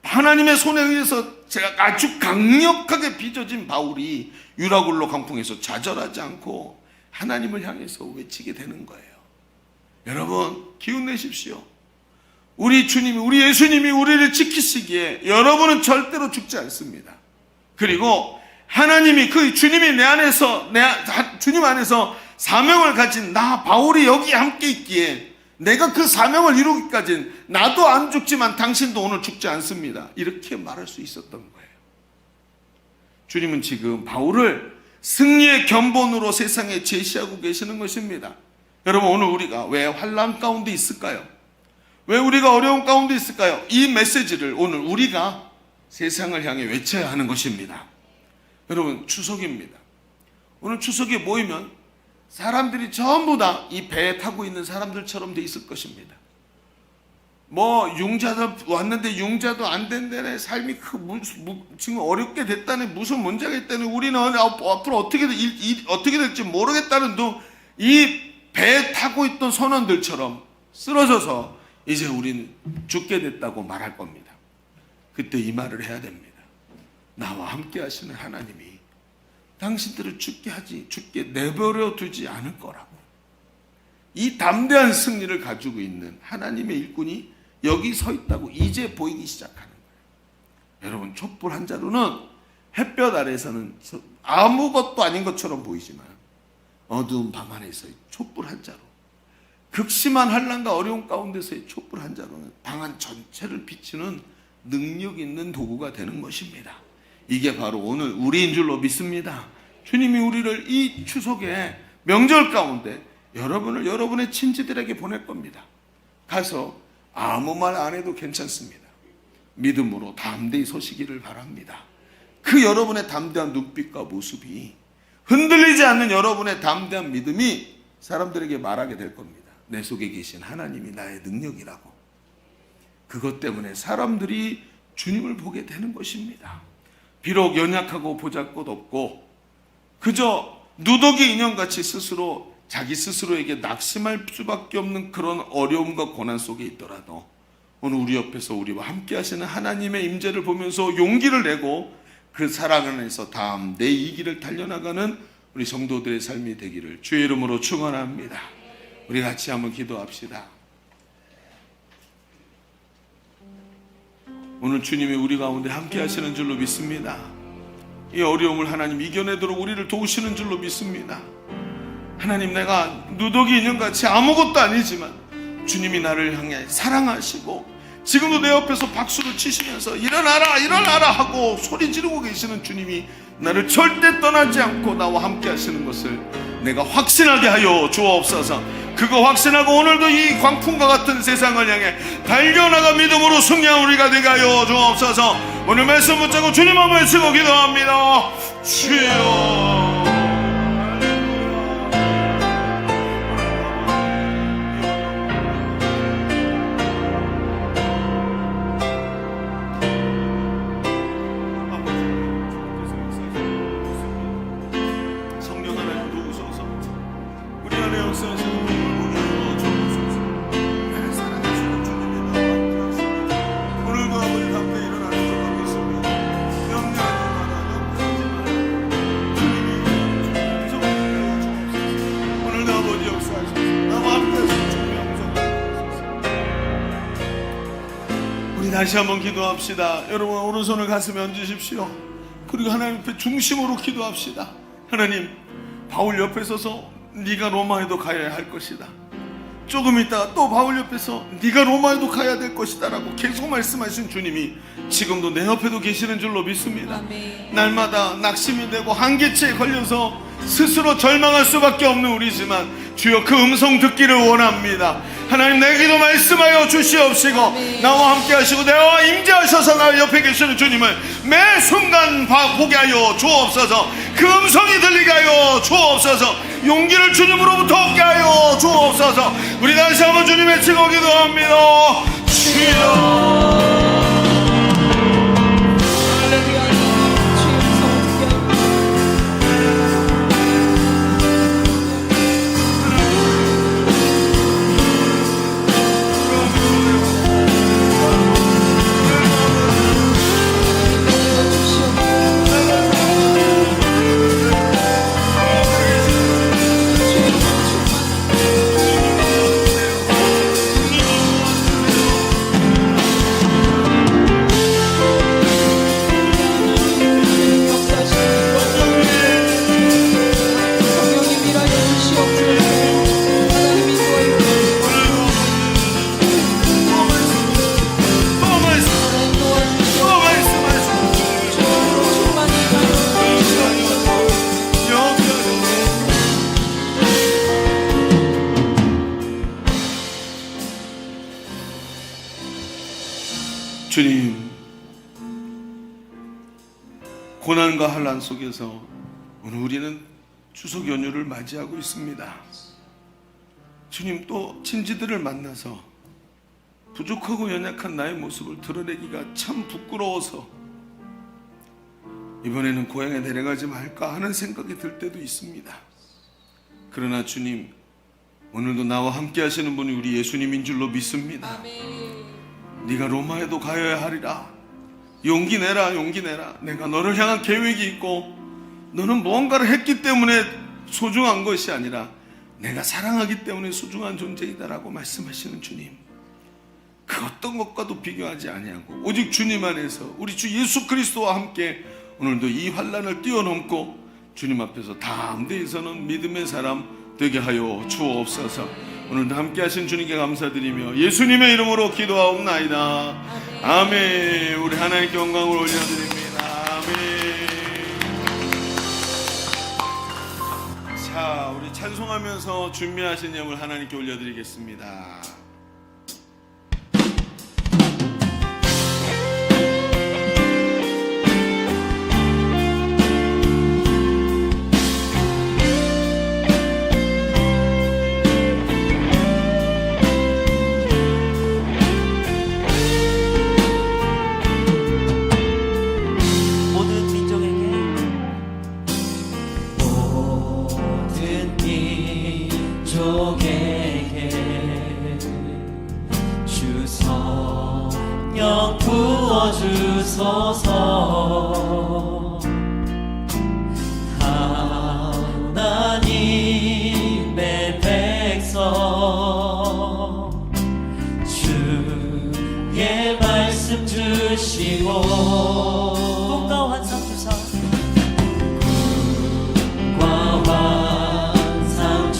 하나님의 손에 의해서 제가 아주 강력하게 빚어진 바울이 유라굴로 강풍에서 좌절하지 않고 하나님을 향해서 외치게 되는 거예요. 여러분 기운 내십시오. 우리 주님이, 우리 예수님이 우리를 지키시기에 여러분은 절대로 죽지 않습니다. 그리고 하나님이 그 주님이 주님 안에서 사명을 가진 나 바울이 여기 함께 있기에 내가 그 사명을 이루기까지는 나도 안 죽지만 당신도 오늘 죽지 않습니다. 이렇게 말할 수 있었던 거예요. 주님은 지금 바울을 승리의 견본으로 세상에 제시하고 계시는 것입니다. 여러분 오늘 우리가 왜 환난 가운데 있을까요? 왜 우리가 어려운 가운데 있을까요? 이 메시지를 오늘 우리가 세상을 향해 외쳐야 하는 것입니다. 여러분 추석입니다. 오늘 추석에 모이면 사람들이 전부 다 이 배에 타고 있는 사람들처럼 돼 있을 것입니다. 뭐 융자도 왔는데 융자도 안 된다네, 삶이 지금 어렵게 됐다네, 무슨 문제가 있다네, 우리는 앞으로 어떻게 될지 모르겠다는 둥 이 배에 타고 있던 선원들처럼 쓰러져서 이제 우리는 죽게 됐다고 말할 겁니다. 그때 이 말을 해야 됩니다. 나와 함께 하시는 하나님이 당신들을 죽게 내버려 두지 않을 거라고. 이 담대한 승리를 가지고 있는 하나님의 일꾼이 여기 서 있다고 이제 보이기 시작하는 거예요. 여러분 촛불 한 자루는 햇볕 아래서는 아무것도 아닌 것처럼 보이지만 어두운 밤 안에서의 촛불 한 자루, 극심한 환난과 어려움 가운데서의 촛불 한 자루는 방 안 전체를 비추는 능력 있는 도구가 되는 것입니다. 이게 바로 오늘 우리인 줄로 믿습니다. 주님이 우리를 이 추석의 명절 가운데 여러분을 여러분의 친지들에게 보낼 겁니다. 가서 아무 말 안 해도 괜찮습니다. 믿음으로 담대히 서시기를 바랍니다. 그 여러분의 담대한 눈빛과 모습이, 흔들리지 않는 여러분의 담대한 믿음이 사람들에게 말하게 될 겁니다. 내 속에 계신 하나님이 나의 능력이라고. 그것 때문에 사람들이 주님을 보게 되는 것입니다. 비록 연약하고 보잘것없고 그저 누더기 인형같이 자기 스스로에게 낙심할 수밖에 없는 그런 어려움과 고난 속에 있더라도 오늘 우리 옆에서 우리와 함께 하시는 하나님의 임재를 보면서 용기를 내고 그 사랑 안에서 담대히 이 길을 달려나가는 우리 성도들의 삶이 되기를 주의 이름으로 축원합니다. 우리 같이 한번 기도합시다. 오늘 주님이 우리 가운데 함께 하시는 줄로 믿습니다. 이 어려움을 하나님 이겨내도록 우리를 도우시는 줄로 믿습니다. 하나님, 내가 누더기 인형같이 아무것도 아니지만 주님이 나를 향해 사랑하시고 지금도 내 옆에서 박수를 치시면서 일어나라 일어나라 하고 소리 지르고 계시는 주님이 나를 절대 떠나지 않고 나와 함께 하시는 것을 내가 확신하게 하여 주옵소서. 그거 확신하고 오늘도 이 광풍과 같은 세상을 향해 달려나가 믿음으로 승리한 우리가 되게 하여 주옵소서. 오늘 말씀 붙잡고 주님 한번 외치고 기도합니다. 주여. 다시 한번 기도합시다. 여러분, 오른손을 가슴에 얹으십시오. 그리고 하나님 앞에 중심으로 기도합시다. 하나님, 바울 옆에 서서 네가 로마에도 가야 할 것이다. 조금 있다가 또 바울 옆에서 네가 로마에도 가야 될 것이다 라고 계속 말씀하신 주님이 지금도 내 옆에도 계시는 줄로 믿습니다. 아멘. 날마다 낙심이 되고 한계치에 걸려서 스스로 절망할 수밖에 없는 우리지만 주여 그 음성 듣기를 원합니다. 하나님, 내 기도 말씀하여 주시옵시고 아멘. 나와 함께 하시고 내와 임재하셔서 나 옆에 계시는 주님을 매 순간 보게 하여 주옵소서. 그 음성이 들리게 하여 주옵소서. 용기를 주님으로부터 얻게 하여 주옵소서. 우리 다시 한번 주님 외치고 기도합니다. 주여. 주님, 고난과 환난 속에서 오늘 우리는 추석 연휴를 맞이하고 있습니다. 주님, 또 친지들을 만나서 부족하고 연약한 나의 모습을 드러내기가 참 부끄러워서 이번에는 고향에 내려가지 말까 하는 생각이 들 때도 있습니다. 그러나 주님, 오늘도 나와 함께 하시는 분이 우리 예수님인 줄로 믿습니다. 네가 로마에도 가야 하리라. 용기 내라, 용기 내라. 내가 너를 향한 계획이 있고 너는 무언가를 했기 때문에 소중한 것이 아니라 내가 사랑하기 때문에 소중한 존재이다라고 말씀하시는 주님, 그 어떤 것과도 비교하지 아니하고 오직 주님 안에서 우리 주 예수 그리스도와 함께 오늘도 이 환난을 뛰어넘고 주님 앞에서 담대히 서는 믿음의 사람 되게 하여 주옵소서. 오늘도 함께 하신 주님께 감사드리며 예수님의 이름으로 기도하옵나이다. 아멘. 우리 하나님께 영광을 올려드립니다. 아멘. 자, 우리 찬송하면서 준비하신 예물 하나님께 올려드리겠습니다. 부어주소서. 하나님의 백성 주의 말씀 주시고 꿈과 환상 주사 꿈과 환상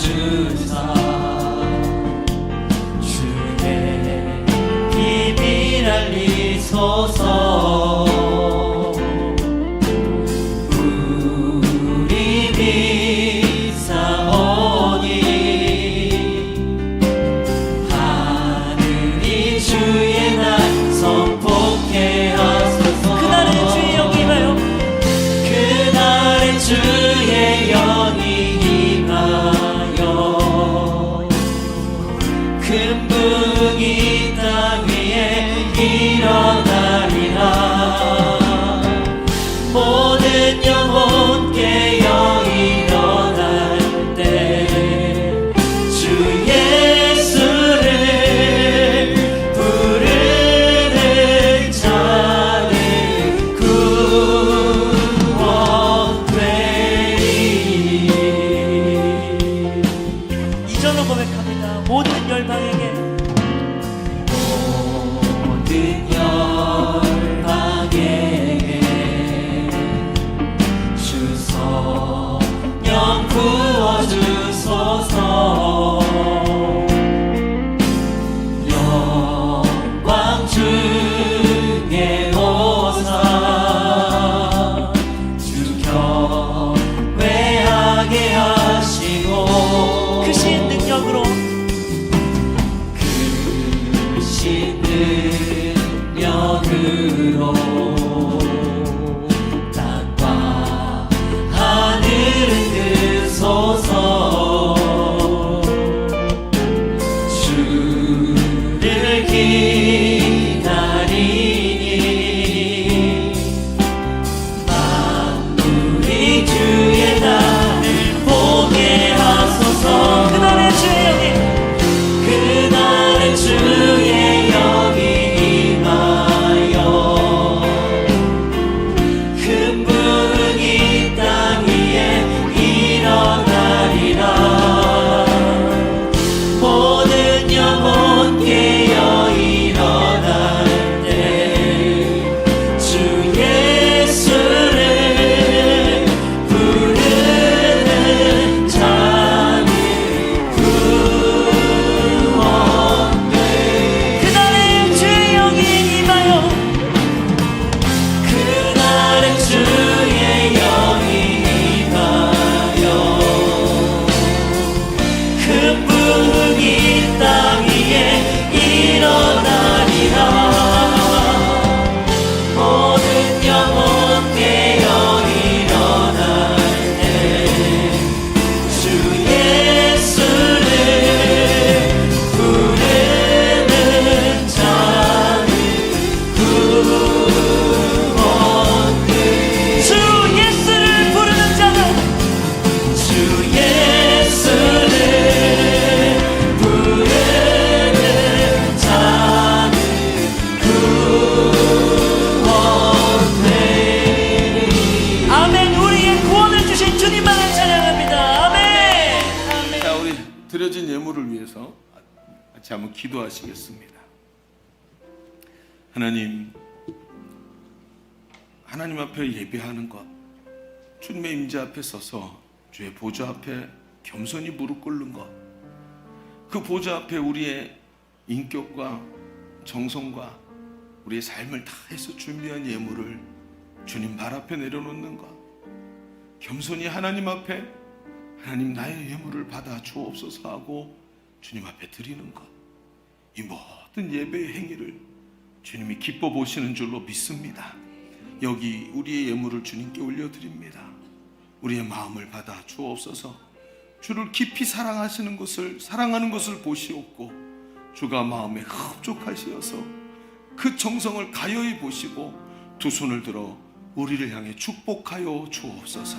같이 한번 기도하시겠습니다. 하나님 앞에 예배하는 것, 주님의 임재 앞에 서서 주의 보좌 앞에 겸손히 무릎 꿇는 것, 그 보좌 앞에 우리의 인격과 정성과 우리의 삶을 다해서 준비한 예물을 주님 발 앞에 내려놓는 것, 겸손히 하나님 앞에 하나님 나의 예물을 받아 주옵소서 하고 주님 앞에 드리는 것, 이 모든 예배의 행위를 주님이 기뻐 보시는 줄로 믿습니다. 여기 우리의 예물을 주님께 올려드립니다. 우리의 마음을 받아 주옵소서. 주를 깊이 사랑하는 것을 보시옵고 주가 마음에 흡족하시어서 그 정성을 가여이 보시고 두 손을 들어 우리를 향해 축복하여 주옵소서.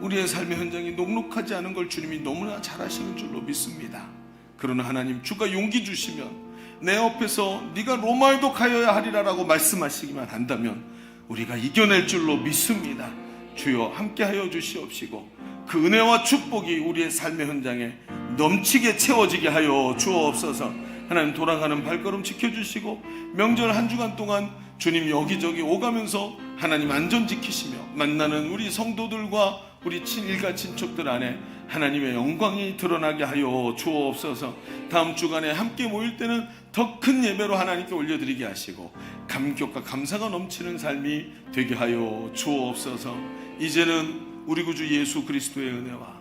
우리의 삶의 현장이 녹록하지 않은 걸 주님이 너무나 잘 아시는 줄로 믿습니다. 그러나 하나님, 주가 용기 주시면 내 옆에서 네가 로마에도 가여야 하리라라고 말씀하시기만 한다면 우리가 이겨낼 줄로 믿습니다. 주여 함께하여 주시옵시고 그 은혜와 축복이 우리의 삶의 현장에 넘치게 채워지게 하여 주옵소서. 하나님, 돌아가는 발걸음 지켜주시고 명절 한 주간 동안 주님 여기저기 오가면서 하나님 안전 지키시며 만나는 우리 성도들과 우리 일가 친척들 안에 하나님의 영광이 드러나게 하여 주옵소서. 다음 주간에 함께 모일 때는 더 큰 예배로 하나님께 올려드리게 하시고 감격과 감사가 넘치는 삶이 되게 하여 주옵소서. 이제는 우리 구주 예수 그리스도의 은혜와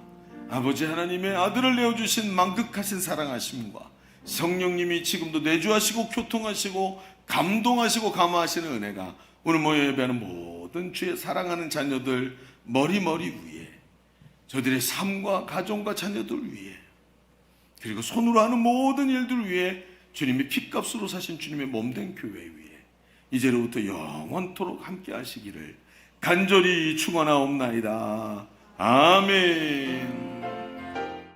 아버지 하나님의 아들을 내어주신 만극하신 사랑하심과 성령님이 지금도 내주하시고 교통하시고 감동하시고 감화하시는 은혜가 오늘 모여 예배하는 모든 주의 사랑하는 자녀들 머리머리 위에, 저들의 삶과 가정과 자녀들 위에, 그리고 손으로 하는 모든 일들 위에 주님이 핏값으로 사신 주님의 몸된 교회 위에 이제로부터 영원토록 함께 하시기를 간절히 축원하옵나이다. 아멘.